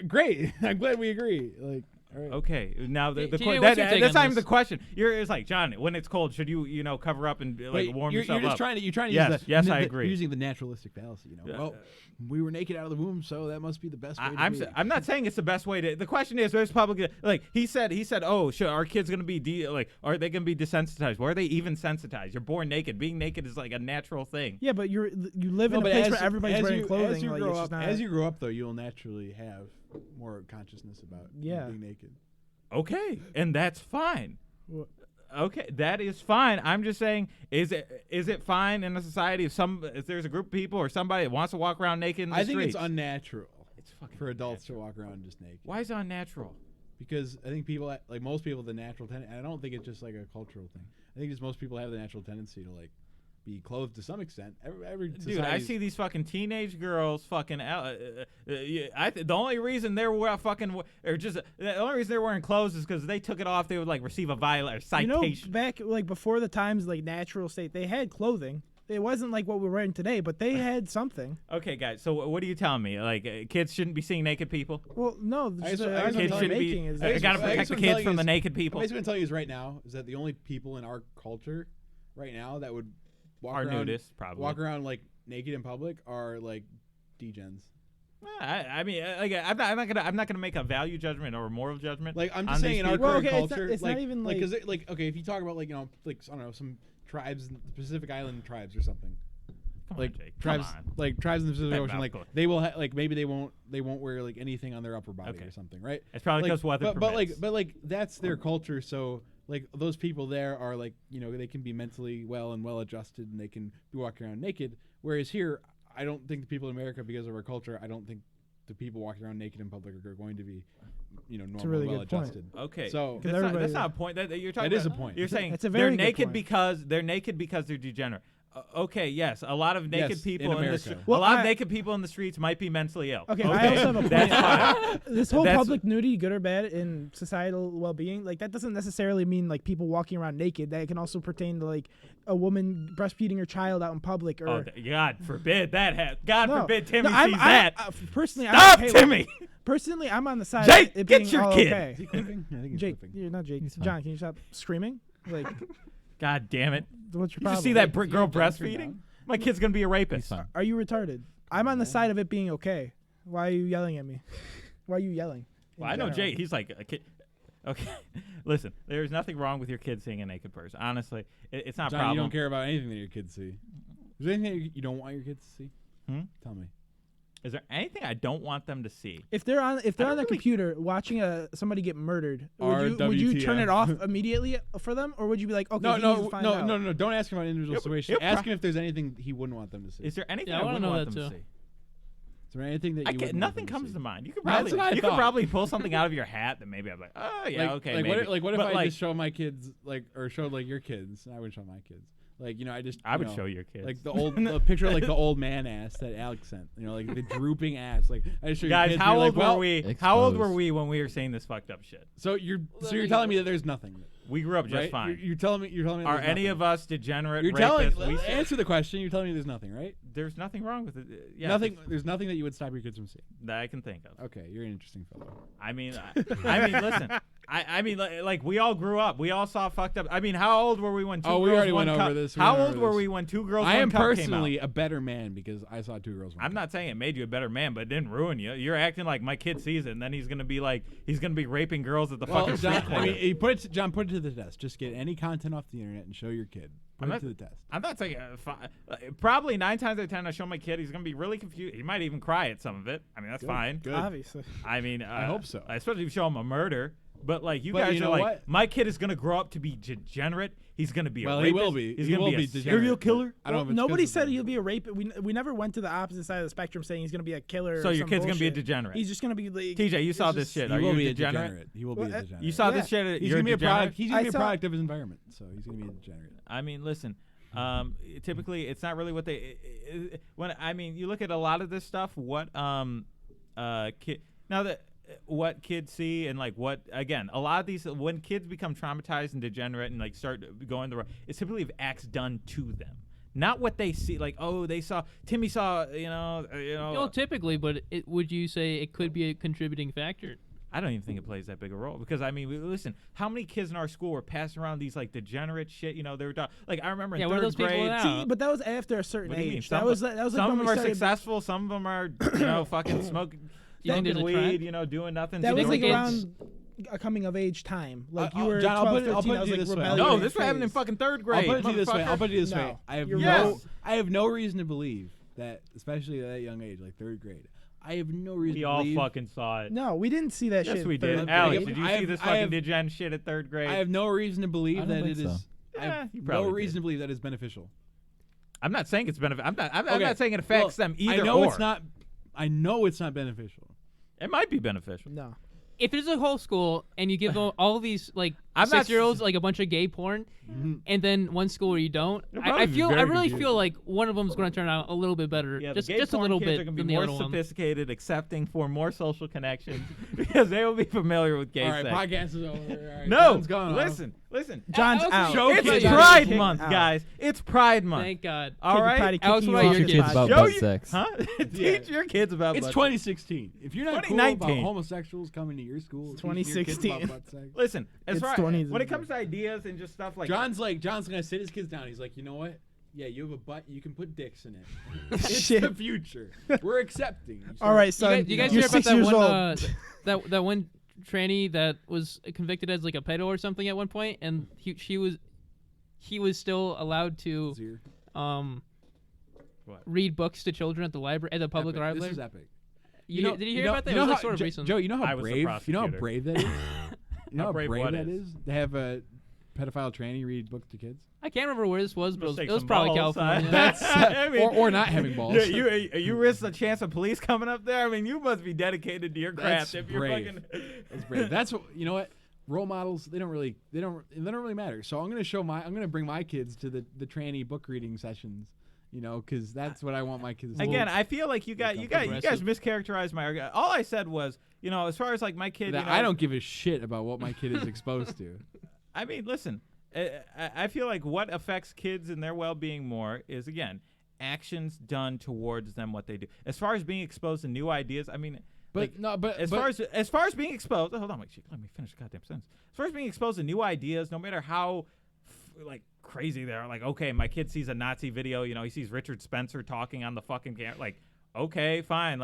Great. I'm glad we agree. Like, all right. Okay, now the TJ, what's your take that's on not even the this? question. It's like, John, when it's cold, should you cover up and like warm yourself you're just up? trying to Yes, yes, I agree. using the naturalistic fallacy. Well, we were naked out of the womb, so that must be the best way to be. I'm not saying it's the best way to. The question is, there's public like he said. Oh, sure, are kids gonna be are they gonna be desensitized? Why are they even sensitized? You're born naked. Being naked is like a natural thing. Yeah, but you live in a place where everybody's wearing clothing. As you like, grow it's up, just not, as you grow up, though, you'll naturally have more consciousness about being naked. Okay, and that's fine. Well- Okay, that is fine. I'm just saying, is it fine in a society if there's a group of people or somebody that wants to walk around naked in the I streets? think it's unnatural. It's fucking for adults unnatural. to walk around just naked. Why is it unnatural? Because I think people, like most people, the natural tendency. I don't think it's just like a cultural thing. I think just most people have the natural tendency to like be clothed to some extent. Every Dude, I society's- see these fucking teenage girls fucking. The only reason they're the only reason they're wearing clothes is because they took it off. They would like receive a violation or citation. back like before the times like natural state, they had clothing. It wasn't like what we're wearing today, but they had something. Okay, guys. So what are you telling me? Like kids shouldn't be seeing naked people? Well, no, I just guess- the I guess argument Kids I'm I'm shouldn't be. making is I I guess- gotta I guess protect the what I'm kids telling from you the is- naked people. Basically, what I'm telling you is right now is that the only people in our culture right now that would walk Are around, nudists, probably. walk around like naked in public are like degens. I mean, I'm not gonna make a value judgment or a moral judgment. Like I'm on just these saying in our people. Well, current okay, it's not- culture, it's not even, like- because okay, if you talk about like like I don't know some tribes, Pacific Island tribes or something. Come on, Like Jake, tribes, come on. like tribes in the Pacific That Ocean, like mouthful. they will like maybe they won't wear like anything on their upper body Okay. or something, right? It's probably Like, because weather permits. but like that's their culture. So like those people there are like they can be mentally well and well adjusted and they can be walking around naked. Whereas here, I don't think the people in America, because of our culture, I don't think the people walking around naked in public are going to be normal, a really well good point. adjusted. Okay, So that's not a point that you're talking That is about. a point. You're saying It's a they're very good naked point. because they're degenerate. Okay, yes, a lot of naked Yes, people in in the America. Well, a lot of I- naked people in the streets might be mentally ill. Okay, I also have a point. That's fine. This whole That's- public nudity, good or bad, in societal well-being, like that doesn't necessarily mean like people walking around naked. That can also pertain to like a woman breastfeeding her child out in public, or God forbid that. God No. forbid Timmy No, sees that. personally, Stop, I'm okay with Timmy. it. Personally, I'm on the side. Jake, of it get being your all kid. Okay. Is he clipping? I think he's Jake, clipping. you're not Jake. He's fine. John, can you stop screaming? Like, God damn it! what's your Did you problem? see that You're girl Johnson breastfeeding? down. My kid's gonna be a rapist. He's fine. Are you retarded? I'm on the side of it being okay. Why are you yelling at me? Why are you yelling? in Well, I know general? Jay. He's like a kid. Okay, listen. There's nothing wrong with your kid seeing a naked person. Honestly, it's not a John, problem. you don't care about anything that your kids see. Is there anything that you don't want your kids to see? Tell me. Is there anything I don't want them to see? If they're on the really- computer watching somebody get murdered, would you turn it RWTF. off immediately for them, or would you be like, okay, he needs to find out? No. Don't ask him about individual Yep, situation. yep. Ask him if there's anything he wouldn't want them to see. Is there anything Yeah, I I wanna wouldn't know want that them to too. see? there anything that you nothing comes to mind? You could That's probably what I thought. pull something out of your hat that maybe I'm like, oh yeah, okay. Like maybe. what if But, I just show my kids or showed your kids? I would show my kids. I would show your kids like the picture of the old man ass that Alex sent. Like the drooping ass. Like I just show guys, your kids. how old were were we? How old were we when we were saying this fucked up shit? So you're telling me that there's nothing. We grew up just right? fine. You're telling me. Are any of us degenerate? You're rapists? answer the question. You're telling me there's nothing, right? There's nothing wrong with it. Yeah, Nothing. There's nothing that you would stop your kids from seeing. that I can think of. Okay, you're an interesting fellow. I mean, listen. I mean, like we all grew up. We all saw fucked up. I mean, how old were we when two girls? We already one went cup? over this. How old were we when 2 girls? I am One Cup personally came out? a better man because I saw 2 girls. I'm not saying it made you a better man, but it didn't ruin you. You're acting like my kid sees it, and then he's gonna be raping girls at the fucking street John, corner. put it to the test. Just get any content off the internet and show your kid. Put it to the test. I'm not saying probably 9 times out of 10 I show my kid, he's gonna be really confused. He might even cry at some of it. I mean, that's fine. Good. Obviously. I mean, I hope so. Especially if you show him a murder. But you But guys you are know like, what? my kid is gonna grow up to be degenerate. He's gonna be a Well, rapist. he will be. He's He gonna will be a be serial degenerate, killer. I don't know if it's Nobody 'cause of said the- he'll be a rapist. We never went to the opposite side of the spectrum saying he's going to be a killer. So or your some kid's gonna be a bullshit. degenerate. He's just going to be like. TJ, you saw it's this just- shit. He Are will you be a a degenerate? degenerate. He will be a Well, degenerate. You saw this Yeah. shit. He's You're gonna be a degenerate? product. He's gonna be a saw- product of his environment. So he's gonna be a degenerate. I mean, listen. Typically, it's not really what they. You look at a lot of this stuff. What what kids see and what again, a lot of these when kids become traumatized and degenerate and start going the wrong, it's typically of acts done to them, not what they see. Timmy saw, typically, but would you say it could be a contributing factor? I don't even think it plays that big a role because listen, how many kids in our school were passing around these degenerate shit? They were I remember in what are third those people grade. now? See, but that was after a certain What do you mean? age. That was like Some of when them we are started- successful. Some of them are fucking smoking you think there's a trend? weed. Doing nothing. That you was think like it's- around a coming of age time. You were John, 12, I'll 13, put it I was to you this way. rebellious No, this was happening in phase. fucking third I'll grade. put it to you this way. motherfucker. I'll put it to you this No. way. I have You're wrong. I have no reason to believe that, especially at that young age, like 3rd grade. I have no reason We to all believe. fucking saw it. No, we didn't see that shit. Yes, we in third did. grade. Alex, did you I see have- this I fucking have- degen shit at 3rd grade? I have no reason to believe I don't that think it is. so. I have you no probably reason did. to believe that it's beneficial. I'm not saying it's beneficial. I'm Okay, not saying it affects them either. I know or. it's not. I know it's not beneficial. It might be beneficial. No. If there's a whole school and you give them all these I'm not 6-year-olds a bunch of gay porn, and then one school where you don't, I really feel like one of them's going to turn out a little bit better, Yeah, just the gay a porn little kids bit are gonna than be the more other one. sophisticated, accepting for more social connections because they will be familiar with gay All right, sex. podcast is over. All right, No, John's gone listen. John's Alex, out. show It's kids John's Pride kicked Month, out. guys. It's Pride Month. Thank God. All Kid right. probably Alex, kicking what you about off your the kids? podcast. about Show butt you- sex. Huh? Teach your kids about It's butt 2016. If you're not cool 2019. about homosexuals coming to your school, It's teaching your kids 2016. about butt sex. Listen, as It's far 20s when it and comes to ideas and just stuff like John's gonna sit his kids down. He's like, you know what? Yeah, you have a butt. You can put dicks in it. It's Shit. the future. We're accepting. All right, son. You guys you're hear about 6 that years one old. that one tranny that was convicted as a pedo or something at one point, and he was still allowed to Zero. What? read books to children at the library at the public Epic. library. This is epic. Did you hear about that? You It know was how, sort of recent. Joe, you know I how was the brave. You know how prosecutor. brave that is. You know How how brave brave what that is? is. They have a pedophile tranny read books to kids. I can't remember where this was, but Must take it was some probably balls, California. That's I mean, or not having balls. Yeah, you risk the chance of police coming up there. I mean, you must be dedicated to your craft That's if you're brave. fucking. That's brave. That's what you know. What role models? They don't really matter. So I'm gonna bring my kids to the tranny book reading sessions. You know, because that's what I want my kids to do. Again, I feel like you guys mischaracterized my argument. All I said was, as far as my kid, that I don't give a shit about what my kid is exposed to. I mean, listen, I feel like what affects kids and their well-being more is, again, actions done towards them, what they do. As far as being exposed to new ideas, I mean, as far as being exposed, hold on, wait, let me finish the goddamn sentence. As far as being exposed to new ideas, no matter how crazy they are, okay, my kid sees a Nazi video, he sees Richard Spencer talking on the fucking camera, okay, fine,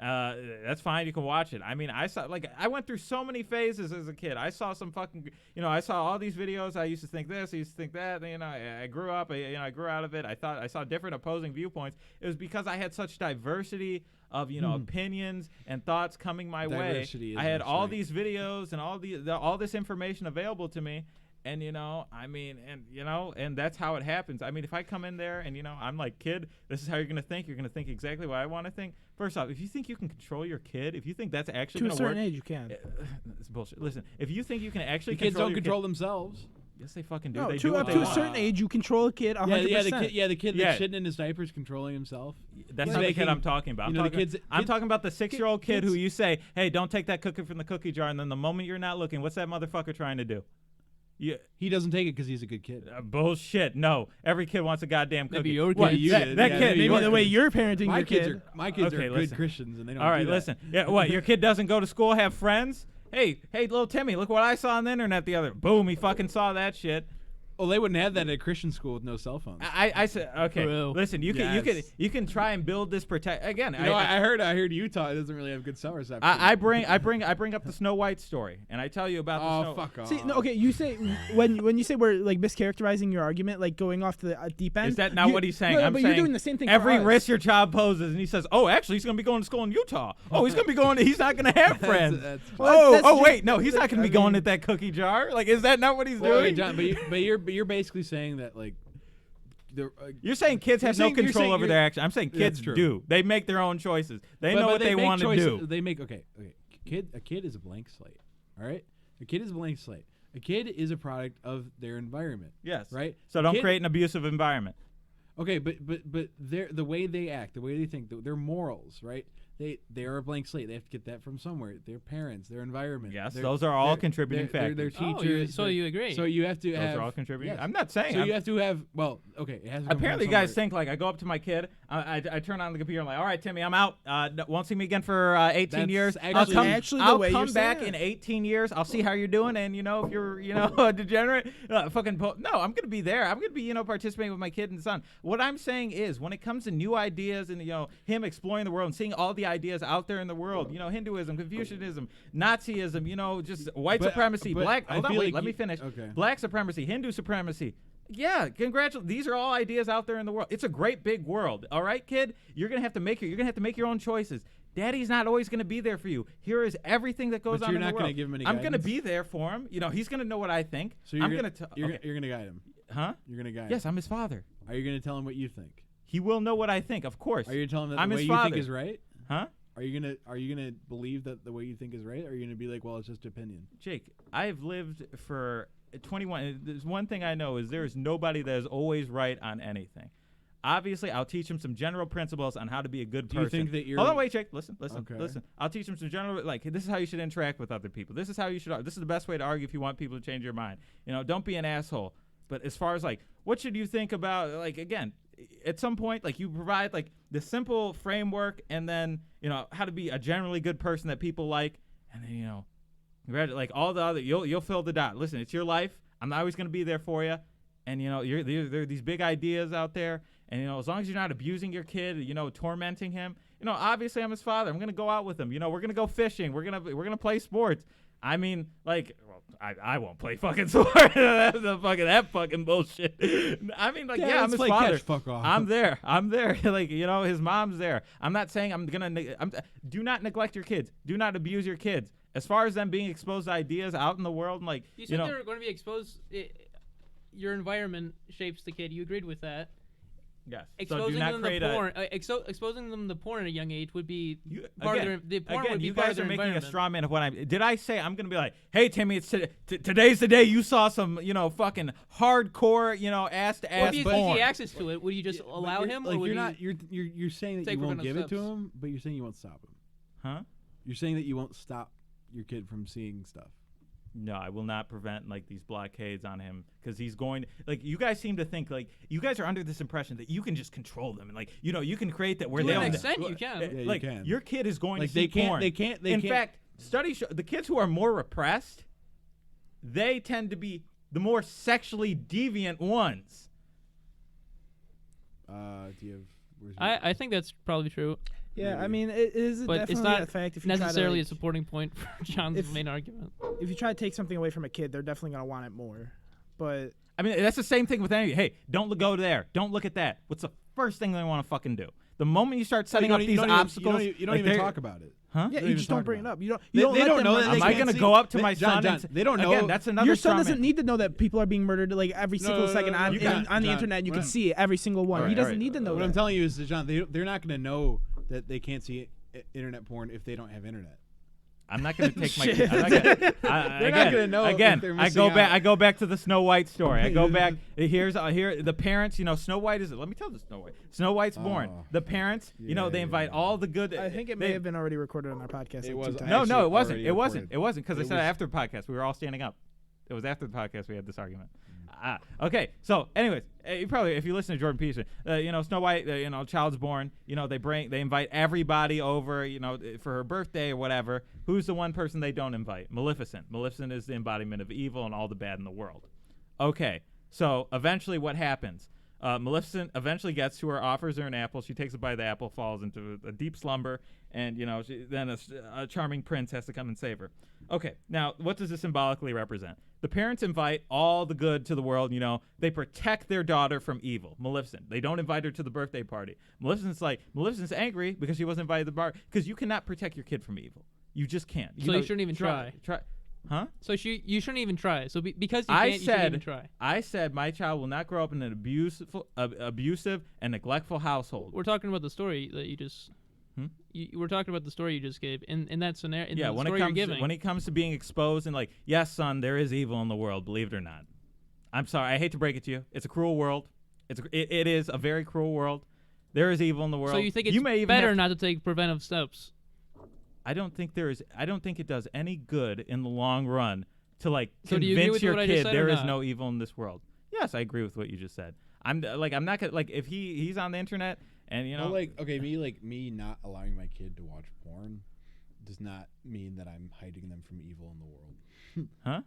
that's fine, you can watch it. I mean, I saw, I went through so many phases as a kid. I saw some fucking, I saw all these videos. I used to think this, I used to think that. I grew up, I grew out of it. I saw different opposing viewpoints. It was because I had such diversity of, opinions and thoughts coming my Diversity way. is I had my all strength. these videos and all this information available to me. And, I mean, and that's how it happens. I mean, if I come in there and, I'm like, kid, this is how you're going to think. You're going to think exactly what I want to think. First off, if you think you can control your kid, if you think that's actually going to to work. a certain age, you can. It's bullshit. Listen, if you think you can actually kids control don't your control themselves. Yes, they fucking do. No, They do what up they to a want. certain age, you control a kid 100%. The kid Yeah. that's shitting in his diapers controlling himself. That's He's not the making- kid I'm talking about. I'm talking about the 6-year-old kid who you say, hey, don't take that cookie from the cookie jar, and then the moment you're not looking, what's that motherfucker trying to do? He doesn't take it because he's a good kid. Bullshit. No. Every kid wants a goddamn cookie. Maybe your What, kid. you did. That kid. Maybe the way you're parenting My your kids kid. are my kids Okay, are listen. good Christians and they don't. All right, do that. listen. Yeah, what? Your kid doesn't go to school, have friends? Hey, little Timmy, look what I saw on the internet the other. Boom, he fucking saw that shit. Well, they wouldn't have that at a Christian school with no cell phones. I said okay. True. Listen, you can try and build this protect again. I heard Utah doesn't really have good cell reception. I bring up the Snow White story, and I tell you about the Snow. fuck off. See, no, okay. You say when you say we're like mischaracterizing your argument, like going off the deep end. Is that not what he's saying? No, I'm but saying you're doing the same thing. every for us. risk your child poses, and he says, "Oh, actually, he's going to be going to school in Utah. Oh, he's going to be going. He's not going to have friends. Well, that's Wait, no, he's not going to be going at that cookie jar. Like, is that not what he's Okay, doing? John, but you're basically saying that like. You're saying kids have no you're control saying over their action. I'm saying kids That's true. do. They make their own choices. They know what they make want to choices. do. They make okay. A kid is a blank slate. All right. A kid is a blank slate. A kid is a product of their environment. Yes. Right. So don't create an abusive environment. Okay, but the way they act, the way they think, their morals, right? They are a blank slate. They have to get that from somewhere. Their parents, their environment. Yes, those are all contributing factors. Their Oh, teachers. so you agree? So you have to Those have. are all contributing. Yes. I'm not saying. So you have to have. Well, okay. It has to come Apparently, from you guys somewhere. think like I go up to my kid, I turn on the computer, I'm like, all right, Timmy, I'm out. Won't see me again for 18 That's years. actually- I'll the way come you're back saying in it. 18 years. I'll see how you're doing, and if you're a degenerate, no, I'm gonna be there. I'm gonna be participating with my kid and son. What I'm saying is, when it comes to new ideas and him exploring the world and seeing all the ideas out there in the world, Hinduism, Confucianism, Nazism, just white supremacy, but black. I Hold on, feel wait, like let me you- finish. okay. Black supremacy, Hindu supremacy. Yeah, congratulations. These are all ideas out there in the world. It's a great big world. All right, kid? You're going to have to make your own choices. Daddy's not always going to be there for you. Here is everything that goes But on you're in the not world. gonna give him any I'm going to guidance? be there for him. He's going to know what I think. So you're I'm gonna, going to you're gonna guide him. Huh? You're gonna guide. Yes, him. I'm his father. Are you gonna tell him what you think? He will know what I think, of course. Are you telling him that I'm the way his you father. think is right? Huh? Are you gonna believe that the way you think is right? Or are you gonna be like, well, it's just opinion? Jake, I've lived for 21. There's one thing I know is there is nobody that is always right on anything. Obviously, I'll teach him some general principles on how to be a good Do person. you think that you're? Hold on, wait, Jake. Listen. Okay. I'll teach him some general, like, this is how you should interact with other people. This is how you should. This is the best way to argue if you want people to change your mind. Don't be an asshole. But as far as like, what should you think about? Like, again, at some point, like, you provide like the simple framework, and then how to be a generally good person that people like, and then like all the other, you'll fill the dot. Listen, it's your life. I'm not always going to be there for you. And there are these big ideas out there, and as long as you're not abusing your kid, tormenting him, obviously I'm his father. I'm gonna go out with him. We're gonna go fishing. We're gonna play sports. I mean, like, well, I won't play fucking sports. that fucking bullshit. I mean, like, yeah, I'm his father. Fuck off. I'm there. Like, his mom's there. I'm not saying I'm gonna. Do not neglect your kids. Do not abuse your kids. As far as them being exposed to ideas out in the world, and like, You said they're going to be exposed. Your environment shapes the kid. You agreed with that. yes. Exposing So do not them create to porn, exposing them to porn at a young age would be part again, of their, the porn again, would be you part guys of are their making a environment. straw man of what I'm. Did I say I'm gonna be like, hey Timmy, it's today's the day you saw some, fucking hardcore, ass to Well, ass if porn. you easy access to it, would you just allow him, Like or would you're you? not. You're saying that take you won't preventive give it to steps? him, but you're saying you won't stop him. Huh? You're saying that you won't stop your kid from seeing stuff. No, I will not prevent like these blockades on him because he's going. Like, you guys seem to think like you guys are under this impression that you can just control them and like you can create that where To they an don't. extent, you can. Yeah, you like can. your kid is going Like to see porn. they can't. In fact, studies show the kids who are more repressed, they tend to be the more sexually deviant ones. Do you have? Where's your- I think that's probably true, Yeah, Maybe. I mean, it is but definitely it's not a fact. If you try necessarily to, a supporting point for John's if- main argument. if you try to take something away from a kid, they're definitely gonna want it more. But I mean, that's the same thing with any. Hey, don't go there. Don't look at that. What's the first thing they want to fucking do? The moment you start setting up these obstacles, you don't even talk about it. Huh? Yeah, Don't you even just don't talk bring it about up. You don't. They let don't them know run that it. Am I going to go up to my son? John, they don't know. Again, that's another Your son straw doesn't man. need to know that people are being murdered like every single second on the John, internet. And you can what see it, every single one. He doesn't need to know What that. I'm telling you is, John, they're not going to know that they can't see internet porn if they don't have internet. I'm not going to take my Shit. kid. They're not gonna know Again, if they're I missing go back. out. I go back to the Snow White story. I go back. Here the parents. Snow White is. Let me tell the Snow White. Snow White's born. The parents. They invite all the good. I think it may have been already recorded on our podcast. It like was 2 times. No, it wasn't. already It wasn't. recorded. It wasn't because I It said was- after the podcast we were all standing up. It was after the podcast we had this argument. Okay. So, anyways, if you listen to Jordan Peterson, Snow White, child's born. They invite everybody over. For her birthday or whatever. Who's the one person they don't invite? Maleficent. Maleficent is the embodiment of evil and all the bad in the world. Okay. So eventually, what happens? Maleficent eventually gets to her, offers her an apple. She takes a bite of the apple, falls into a deep slumber, and then a charming prince has to come and save her. Okay, now what does this symbolically represent? The parents invite all the good to the world. They protect their daughter from evil. Maleficent. They don't invite her to the birthday party. Maleficent's angry because she wasn't invited to the bar because you cannot protect your kid from evil. You just can't. So you shouldn't even try. Huh? So you shouldn't even try. So because you I can't, you shouldn't even try. I said my child will not grow up in an abusive and neglectful household. We're talking about the story that you just. We're talking about the story you just gave in that scenario. In the story you're giving. When it comes to being exposed and yes, son, there is evil in the world, believe it or not. I'm sorry, I hate to break it to you. It's a cruel world. It is a very cruel world. There is evil in the world. So you think it's better not to take preventive steps? I don't think it does any good in the long run to So do you agree convince with your what I just kid said there or is not? no evil in this world. Yes, I agree with what you just said. I'm not gonna if he's on the internet and me not allowing my kid to watch porn does not mean that I'm hiding them from evil in the world. Huh?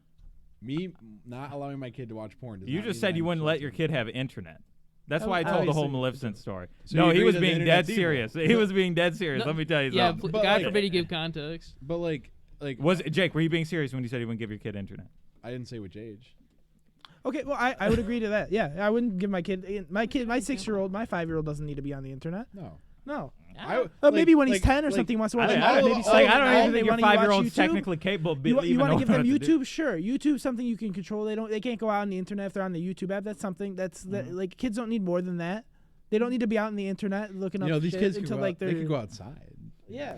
Me not allowing my kid to watch porn does You not just mean said that you I'm wouldn't let shielding your them. kid have internet. That's why I Oh, told the I whole see. Maleficent story. So No, you he agree was that the being internet's dead evil? serious. He was being dead serious. No, Let me tell you Yeah, something. God forbid you give context. But Jake, were you being serious when you said you wouldn't give your kid internet? I didn't say which age. Okay, well, I would agree to that. Yeah, I wouldn't give my 6-year-old, my 5-year-old doesn't need to be on the internet. No. Maybe when he's 10 or something, he wants to watch. I don't even think your They wanna 5-year-old's YouTube. technically capable of You even want to knowing give them what to do. YouTube? Sure, YouTube's something you can control. They can't go out on the internet if they're on the YouTube app. That's something like kids don't need more than that. They don't need to be out on the internet looking up These shit kids until they they're can go outside. yeah.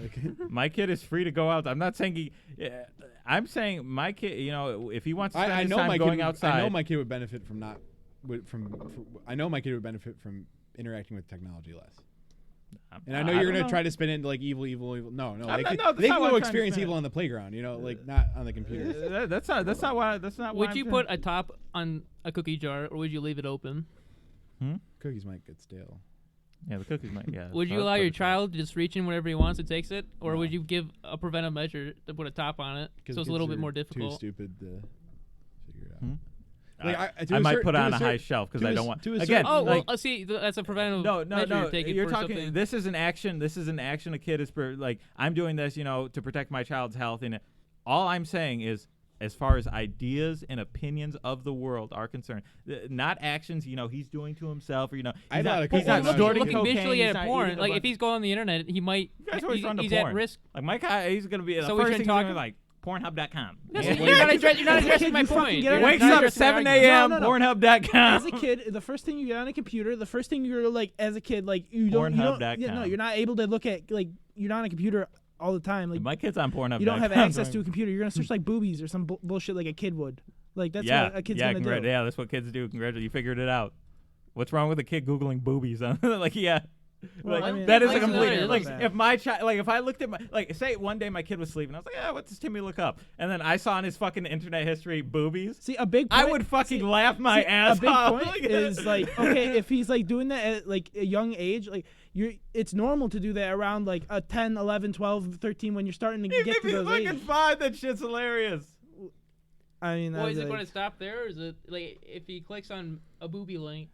My kid is free to go out. I'm not saying I'm saying my kid. If he wants to spend his time going outside, I know my kid would benefit from I know my kid would benefit from interacting with technology less. And I know you're gonna try to spin it into evil. No, I'm they not- can, no, that's they not can what go I'm trying to experience say. evil on the playground. Not on the computer. That's not why. That's not. Would you put a top on a cookie jar, or would you leave it open? Cookies might get stale. Yeah, the cookies might. Yeah. Would you allow your child to just reach in whenever he wants and takes it, or would you give a preventive measure to put a top on it, so it's a little bit more difficult? Too stupid to figure it out. I might put it on a high shelf because I don't want. Again, Oh, well, see, that's a preventive measure no. you're taking. You're for talking. something. This is an action. This is an action a kid is I'm doing this, to protect my child's health. And all I'm saying is, as far as ideas and opinions of the world are concerned, not actions. He's doing to himself, or he's not snorting looking cocaine. visually he's at not porn. eating a Like bunch- if he's going on the internet, he might. You guys always run to He's porn. at risk. Like my guy, he's gonna be the So we first shouldn't thing he's talk gonna be like Pornhub.com. You're not addressing my You fucking point. get on You're Wakes not up addressing my 7 argument. a.m. No. Pornhub.com. As a kid, the first thing you get on a computer, the first thing you're as a kid, you don't. Pornhub.com. You're not able to look at you're not on a computer all the time. My kid's on Pornhub. You don't have access to a computer. You're gonna search boobies or some bullshit like a kid would. That's what a kid's gonna do. Yeah, that's what kids do. Congratulations, you figured it out. What's wrong with a kid googling boobies? Well, I mean, that is a like, complete. I Like, love if my child, if I looked at say one day my kid was sleeping, I was like, what's does Timmy look up? And then I saw in his fucking internet history boobies. See, a big. I point- would fucking laugh a my ass big off. point is okay, if he's doing that at a young age, it's normal to do that around a 10, 11, 12, 13 when you're starting to Even get if to he's those fucking ages. 5, that shit's hilarious. I mean, Well, is it going to stop there, or is it if he clicks on a booby link?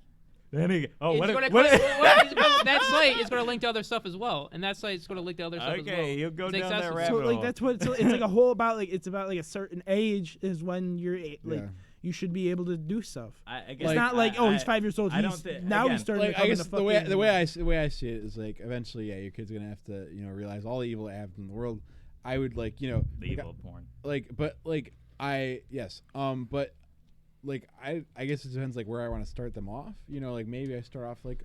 Then he. Oh, It's what? gonna that site is going to link to other stuff as well, and that site is going to link to other stuff as well. Okay, you go It's down that accessible. rabbit So hole. that's what it's a whole about it's about a certain age is when you're you should be able to do stuff. I guess It's not like, oh, he's 5 years old. I don't He's thi- now again, he's starting Like, to I come guess into the fucking. way I see it is like eventually, yeah, your kid's gonna have to realize all the evil that happens in the world. I would like the evil porn. but I guess it depends like where I want to start them off. Like maybe I start off like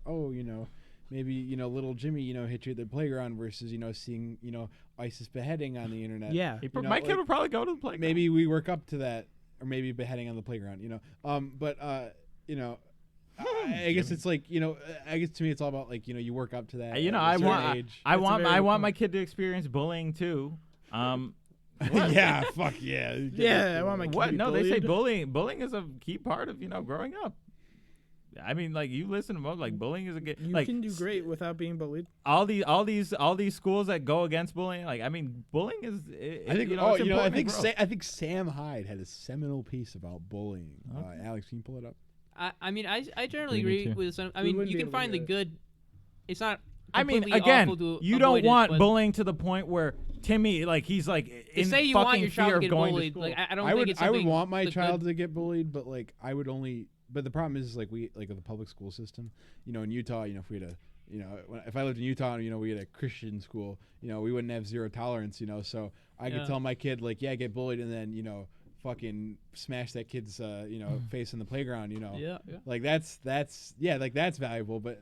maybe little Jimmy hit you at the playground versus seeing ISIS beheading on the internet. Yeah. My kid would probably go to the playground. Maybe we work up to that, or maybe beheading on the playground. I guess it's like I guess to me it's all about like you work up to that. I want my kid to experience bullying too. Yeah, fuck yeah. Yeah, I want my kid What? to be No, they say bullied. bullying is a key part of growing up. I mean, like you listen to most, like bullying is a good. You like can do great without being bullied. all these schools that go against bullying. Like I mean, bullying is. I think. It's I think Sam Hyde had a seminal piece about bullying. Alex, can you pull it up? I mean, I generally Me agree too. with some. I We mean, wouldn't you be can able to find the do it. good. It's not. I mean, completely again, awful to you avoid don't it, want but bullying to the point where Timmy, like he's like to in say you fucking want your fear child to of get going bullied. to school. Like I don't I think would it's I would something want my the child good- to get bullied, but like I would only. But the problem is like we like with the public school system. In Utah, if we had if I lived in Utah, and we had a Christian school, we wouldn't have zero tolerance. So I could tell my kid like, yeah, get bullied, and then fucking smash that kid's face in the playground. Yeah. Like that's like that's valuable, but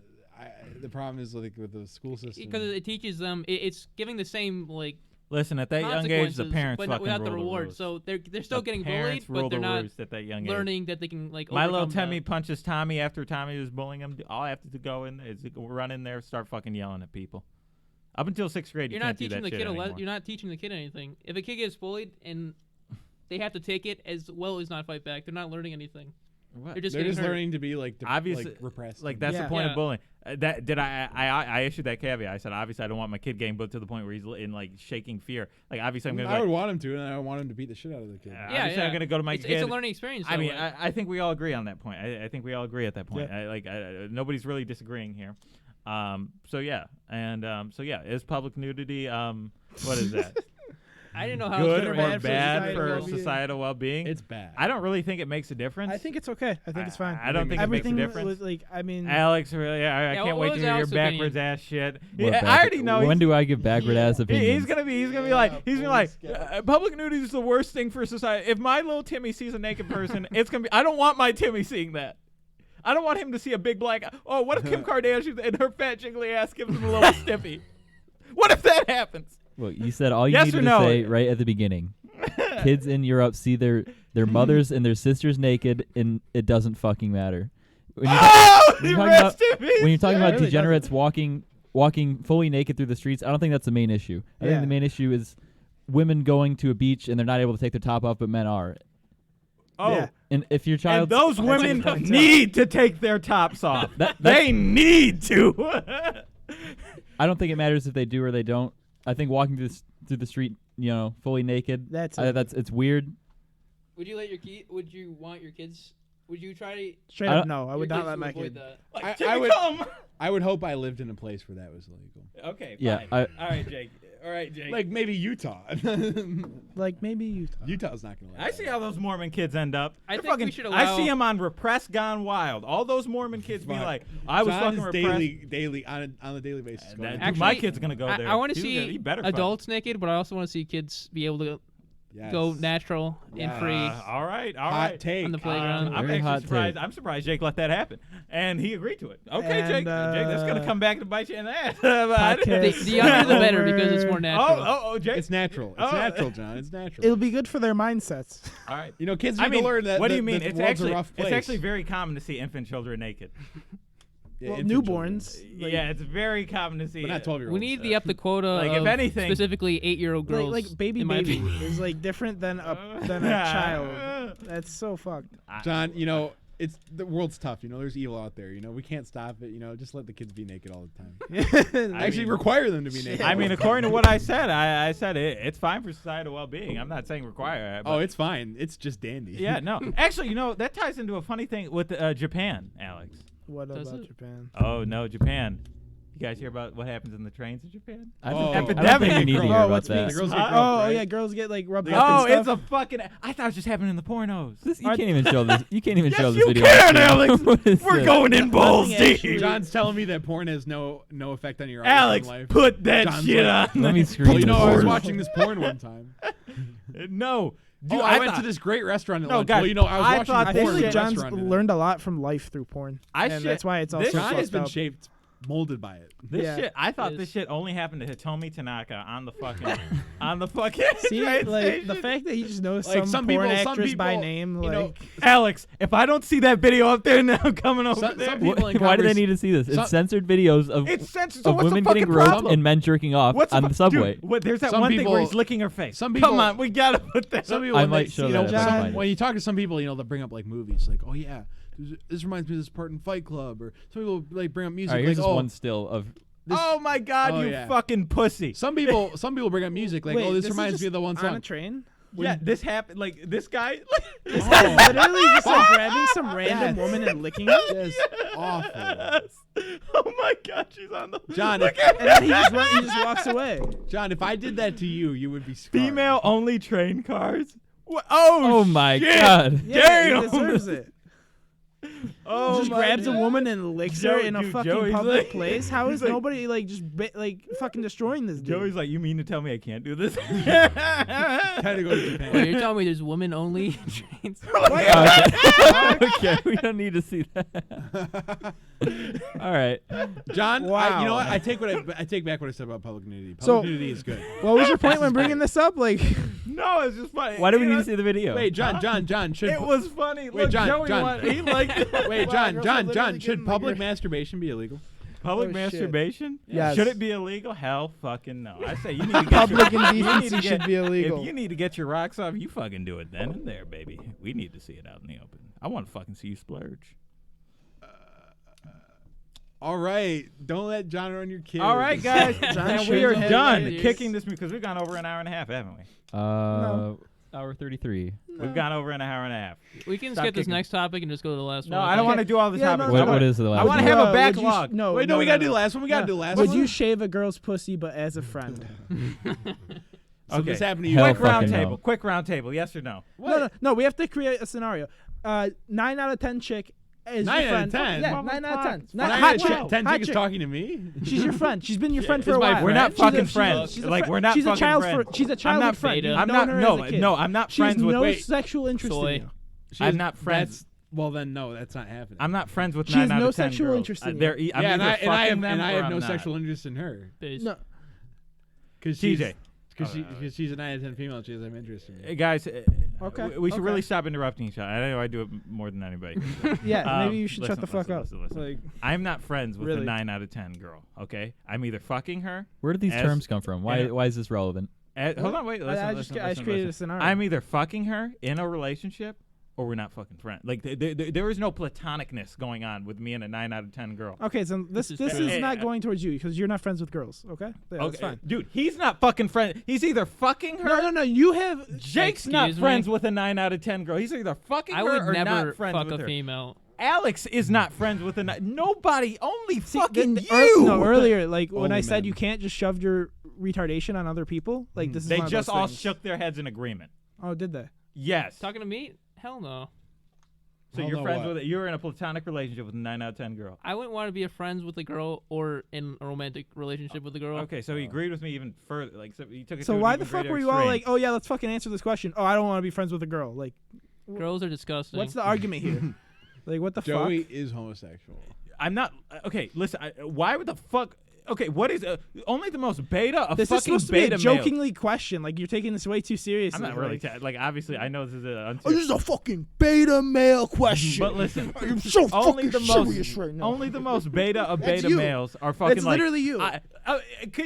the problem is like with the school system Because it teaches them. It's giving the same like Listen, at that young age, the consequences, parents but fucking without the rule reward. rules. So they're still The getting bullied, parents rule but they're the not roost at that young age. learning that they can like. My little overcome Timmy that. punches Tommy after Tommy was bullying him. All I have to go in is run in there, start fucking yelling at people. Up until 6th grade, You're you not can't do teaching that the shit kid anymore. You're not teaching the kid anything. If a kid gets bullied and they have to take it as well as not fight back, they're not learning anything. What? They're just they're getting just hurt. learning to be like Obviously, like repressed. Like that's the Yeah. point Yeah. of bullying. I issued that caveat. I said obviously I don't want my kid getting bullied to the point where he's in like shaking fear. Like obviously I'm gonna. I would want him to, and I would want him to beat the shit out of the kid. Obviously I'm gonna go to my it's, kid. It's a learning experience. I though, mean, like- I think we all agree on that point. I think we all agree at that point. Yeah. Nobody's really disagreeing here. So yeah, and is public nudity what is that? I didn't know how Good it's or gonna bad societal for well-being. societal well-being? It's bad. I don't really think it makes a difference. I think it's okay. I think it's fine. I don't think it makes a Everything difference. was like, I mean, Alex, really, I Yeah, can't what wait to was hear your Alex's backwards ass shit. What Yeah, I back- already know. When do I give backward ass opinions? He's gonna be like public nudity is the worst thing for society. If my little Timmy sees a naked person, it's gonna be. I don't want my Timmy seeing that. I don't want him to see a big black. Oh, what if Kim Kardashian and her fat jiggly ass gives him a little stiffy? What if that happens? Well, you said all you Yes needed or to no? say right at the beginning. Kids in Europe see their mothers and their sisters naked, and it doesn't fucking matter. When you're, when you're talking about, when you're talking Yeah, it about really degenerates walking fully naked through the streets, I don't think that's the main issue. I think Yeah. the main issue is women going to a beach and they're not able to take their top off, but men are. Oh, Yeah. And if your and child, those That's women a good point, need to take their tops off. That- They need to. I don't think it matters if they do or they don't. I think walking through the street, fully naked, That's it's weird. Would you let your kid? Would you want your kids? Would you try to? straight I up don't- no. I your would not kids let to my avoid kid. that? Like, I would- come. I would hope I lived in a place where that was illegal. Okay. Yeah, Fine. All right, Jake. Like maybe Utah. Like maybe Utah. Utah's not gonna. Let I that see happen. how those Mormon kids end up. I They're think we fucking, should I allow- see them on Repressed Gone Wild. All those Mormon kids be Fuck. like, I was John fucking is repressed. daily on a daily basis. That- going dude, on. Actually, my kid's gonna go there. I want to Dude, he see better fuck. adults naked, but I also want to see kids be able to Yes. go natural and free All right, all Hot right. take. on the playground. I'm Very actually hot surprised. take. I'm surprised Jake let that happen, and he agreed to it. Okay, And, Jake. Jake, that's gonna come back to bite you in the ass. Podcast the younger the better over. because it's more natural. Oh, Jake. It's natural. It's Oh. natural, John. It's natural. It'll be good for their mindsets. All right. Kids need I mean, to learn that. what do you that mean? the It's world's actually a rough place. it's actually very common to see infant children naked. Yeah, Well, infant newborns. children. Like, Yeah, it's very common to see. But not 12-year-olds. We need to up the quota Like, if of anything- specifically 8-year-old girls. like baby in my baby opinion. is like different than a child. That's so fucked. John, it's the world's tough. There's evil out there. We can't stop it. Just let the kids be naked all the time. I Actually, mean- require them to be naked. I mean, according to what I said, I said it's fine for societal well-being. I'm not saying require it. oh, it's fine. It's just dandy. yeah, no. Actually, that ties into a funny thing with Japan, Alex. What Does about it? Japan? Oh no, Japan. You guys hear about what happens in the trains in Japan? I Oh. don't think Epidemic. you need to hear Oh, about what's that. The girls get Oh, groped, right? yeah, girls get like rubbed Oh, up and it's stuff. a fucking. I thought it was just happening in the pornos. You can't even show this. You can't even Yes, show this you video. can, Alex. What is We're this? going in balls Nothing deep. actually- John's telling me that porn has no effect on your Alex, life. put that John's shit like, on. Let me screen Well, you know, I was this. watching this porn one time. No. Dude, I went thought- to this great restaurant at No, lunch. guys, Well, you know, I was I watching thought the I this feel porn like in the John's restaurant today. learned a lot from life through porn. and that's why it's all this so John fucked has been up. shaped, molded by it. This Yeah. shit. I thought Yes. this shit only happened to Hitomi Tanaka on the fucking on the fucking See, train like station. the fact that he just knows Like, some some porn people- some actress by people, name, you like know, Alex, if I don't see that video up there now, I'm coming over Some- there. some people in Why do they convers- need to see this? It's some- censored videos of It's censored. So of what's women the getting fucking groped problem? and men jerking off What's on the subway. Dude, there's that Some one thing where people- he's licking her face. some Come people- on, we gotta put that. Some up. people, I when might they, show you know, that if I John- find it. when you talk to some people, you know, they'll bring up like movies, like, oh yeah, this reminds me of this part in Fight Club, or some people like bring up music, All right, like, here's just oh, one still of. this- Oh my god, Oh, you yeah. fucking pussy. some people bring up music, like, wait, oh, this is reminds me of the one on a song. train. Yeah, this happened. Like this guy. This Oh. guy's literally just like grabbing some random Yes. woman and licking her, Just awful. Yes. Oh my god, she's on the. John, Look if- at and then he just walks away. John, if I did that to you, you would be scarred. female only train cars. Oh my shit. God. Yeah, Damn. he deserves it. Oh just my grabs God. a woman and licks Joe- her in a dude, fucking Joey's public like- place. How he's is like- nobody like just like fucking destroying this dude? Joey's like, you mean to tell me I can't do this? Had to go to Japan. Wait, you're telling me there's women only trains? Okay, we don't need to see that. All right. John, Wow. you know what? I take back what I said about public nudity. Public So- nudity is good. What was your point when bringing this up? Like, No, it's just funny. Why do we You need know, to see the video? Wait, John, should It was funny. Wait, Look, John, Joey John. he liked it. Wait, Wow, John, girls are John, literally should getting, like, public your- masturbation be illegal? Public Oh, shit. masturbation? Yes. Should it be illegal? Hell fucking no. I say you need to get public your, you need indecency to should get- be illegal. If you need to get your rocks off, you fucking do it then and there, baby. We need to see it out in the open. I want to fucking see you splurge. All right, don't let John run your kids. All right, guys. John and we should are have done ladies. kicking this because we've gone over an hour and a half, haven't we? Hour 33. We've gone over an hour and a half. We can Stop skip this kicking. next topic and just go to the last No, one. I don't want to do all the Yeah, topics. no, What, no. what is the last I want to one? have a would you- backlog. no, Wait, no, we gotta do the last one. We gotta do the last Would one. you shave a girl's pussy, but as a friend? So Okay. this happened to you. Hell Quick round fucking table. no. Quick round table. Yes or no? No. We have to create a scenario. 9 out of 10 chick is 9 your out of friend. 10? Yeah, Motherfucker. 9 out of 10. Nine Not out hot of chick. 10 hot chick is chick. talking to me. She's your friend. She's been your friend is for a my while. We're not She's fucking she's friends. she's Like, fri- we're not she's fucking a child friends. She's a childhood friend. beta. You've I'm known not. her No, as a kid. no. I'm not She has friends with. no Wait. sexual interest Soy. in you. I'm not friends. That's, well, then no, that's not happening. I'm not friends with She 9 has out no of 10 sexual girls. interest in you. They're I'm yeah, and either I fucking them have or no I'm not. sexual interest in her Base. No. because TJ. because she's a 9 out of 10 female. She has no interest in me. Hey, guys, Okay, we should okay. really stop interrupting each other. I know I do it more than anybody. Yeah, maybe you should listen, shut the fuck listen, up. listen. Like, I'm not friends with a Really? 9 out of 10 girl. Okay, I'm either fucking her. Where did these As- terms come from? Why Yeah. why is this relevant? Hold on, wait. Listen, I listen, just listen, created listen. a scenario. I'm either fucking her in a relationship or we're not fucking friends. Like there is no platonicness going on with me and a 9 out of 10 girl. okay, so this is is true. not going towards you because you're not friends with girls. Okay, yeah, that's fine. Dude, he's not fucking friend. He's either fucking her. No. You have. Jake's not Excuse me? friends with a 9 out of 10 girl. He's either fucking I her would or never not friends fuck with a her. female. Alex is not friends with a nobody. Only fucking the- you. Earlier, like when I Only said men. you can't just shove your retardation on other people. Like this is They one of just those all things. shook their heads in agreement. Oh, did they? Yes. Talking to me? Hell no. So Hell you're no friends what? with it. You're in a platonic relationship with a 9 out of 10 girl. I wouldn't want to be a friends with a girl or in a romantic relationship with a girl. Okay, so he agreed with me even further. Like, so he took it So to an why even the fuck greater were you all extreme. like, oh yeah, let's fucking answer this question? Oh, I don't want to be friends with a girl. Like, Girls are disgusting. what's the argument here? Like, what the Joey fuck? is homosexual. I'm not. Okay, listen. Why would the fuck? Okay, what is only the most beta of This is fucking supposed to be beta a male? jokingly question. Like, you're taking this way too seriously. I'm not really like, like obviously I know this is a oh, this is a fucking beta male question. but listen, I'm so only fucking the serious most right now. only the most beta of That's beta you. males are fucking That's like literally you.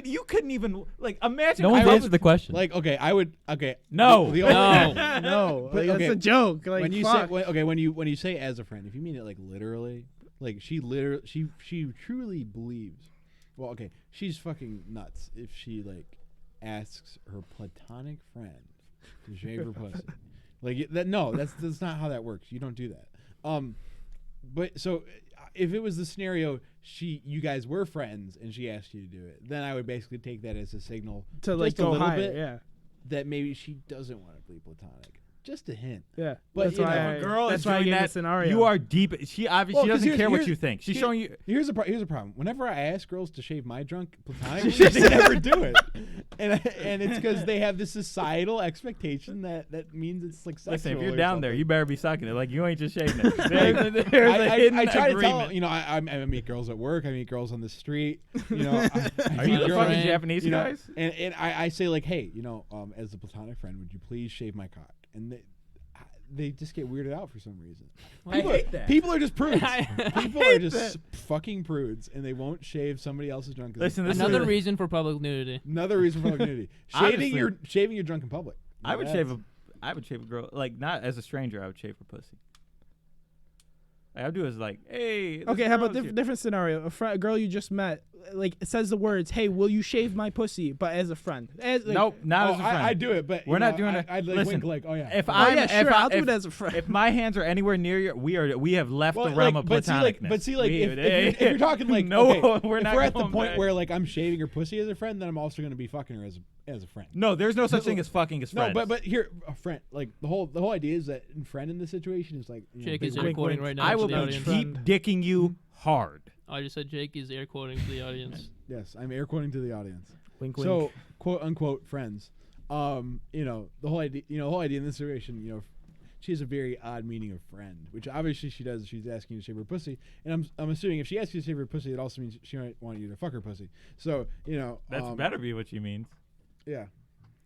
you couldn't even like imagine. No one's I answered the question. Like, okay, I would. Okay, No. The only- No. no, But, like, okay, that's a joke. Like, when you fuck. say when you say as a friend, if you mean it like literally, like she truly believes. Well, okay, she's fucking nuts if she like asks her platonic friend to shave her pussy. Like that? No, that's not how that works. You don't do that. But so if it was the scenario, you guys were friends and she asked you to do it, then I would basically take that as a signal to like just a go little higher. bit Yeah. that maybe she doesn't want to be platonic. Just a hint. Yeah. But that's you why know, If a girl that's is why I doing gave the that, scenario. you are deep. She obviously Well, 'cause doesn't care what here's- you think. She's showing you. Here's a problem. Whenever I ask girls to shave my junk platonically, they never do it, and it's because they have this societal expectation that means it's like sexual. Listen, if you're or down there, something. you better be sucking it. Like you ain't just shaving it. There's a hidden I try to tell agreement. I meet girls at work. I meet girls on the street. I Are you meet the girls, fucking Japanese you know, guys? and I say like, hey, as a platonic friend, would you please shave my cock? And they just get weirded out for some reason. I hate that. People are just prudes. People are hate just fucking prudes, and they won't shave somebody else's junk. 'Cause Listen, this Another is reason for public nudity. another reason for nudity. Honestly, shaving your junk in public. I would That's- shave a girl, like not as a stranger. I would shave her pussy. Like, I would do it as like, hey. this Okay, how about girl's here. different scenario? A girl you just met, like says the words, "Hey, will you shave my pussy?" But as a friend. Nope, not as a friend. I do it, but We're not doing it. I'd like Listen, wink like, oh yeah. If Oh, I'm, yeah, sure, I'll do if, it as a friend. if my hands are anywhere near you, we have left the Well, realm like, of but see, platonicness. like, if you're talking like, no, okay, we're if not we're at the going point back. where like I'm shaving her pussy as a friend, then I'm also going to be fucking her as a friend. No, there's no such thing as fucking as friends. No, but here, a friend, like the whole idea is that friend in this situation is like, Jake big is wink, air quoting wink. right now I to will the be audience. deep dicking you hard. I just said Jake is air quoting to the audience. Yes, I'm air quoting to the audience. Wink, So, wink. quote unquote friends. The whole idea in this situation, she has a very odd meaning of friend, which obviously she does. She's asking you to shave her pussy, and I'm assuming if she asks you to shave her pussy, it also means she might want you to fuck her pussy. So, That's better be what you mean. Yeah.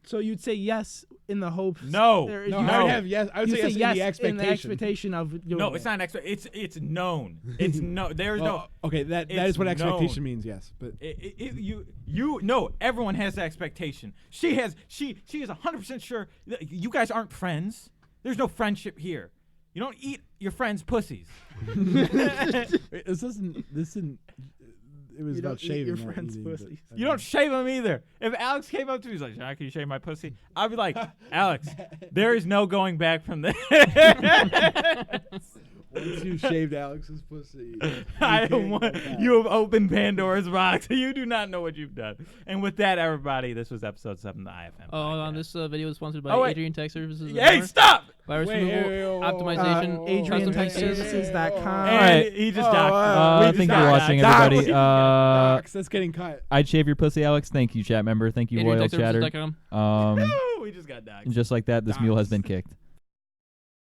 So you'd say yes in the hopes. No. or No, you- I would have yes. I would you say yes, in the expectation. in the expectation of doing No, it. it's not an extra. It's known. It's no. There's Well, okay, that it's is what expectation known. means. Yes, but no. Everyone has the expectation. She is 100% sure that you guys aren't friends. There's no friendship here. You don't eat your friends' pussies. this isn't. It was You about don't eat shaving your not friends' eating, but- pussies. You don't shave them either. If Alex came up to me, he's like, "John, can you shave my pussy?" I'd be like, "Alex, there is no going back from this." Once you shaved Alex's pussy, You have opened Pandora's box. You do not know what you've done. And with that, everybody, this was episode 7 of the IFM. Oh, hold on. podcast. This video is sponsored by Oh, wait. Adrian Tech Services. and Hey, more. stop! Virus Wait, removal, wait, whoa, whoa, whoa, optimization, whoa, custom pages. AdrianTechServices.com. And he just docked. We just Thank you got for watching, docked. everybody. Docs, that's getting cut. I'd shave your pussy, Alex. Thank you, chat member. Thank you, Royal Chatter. AdrianTechServices.com. Woo, we just got docked. And just like that, this mule has been kicked.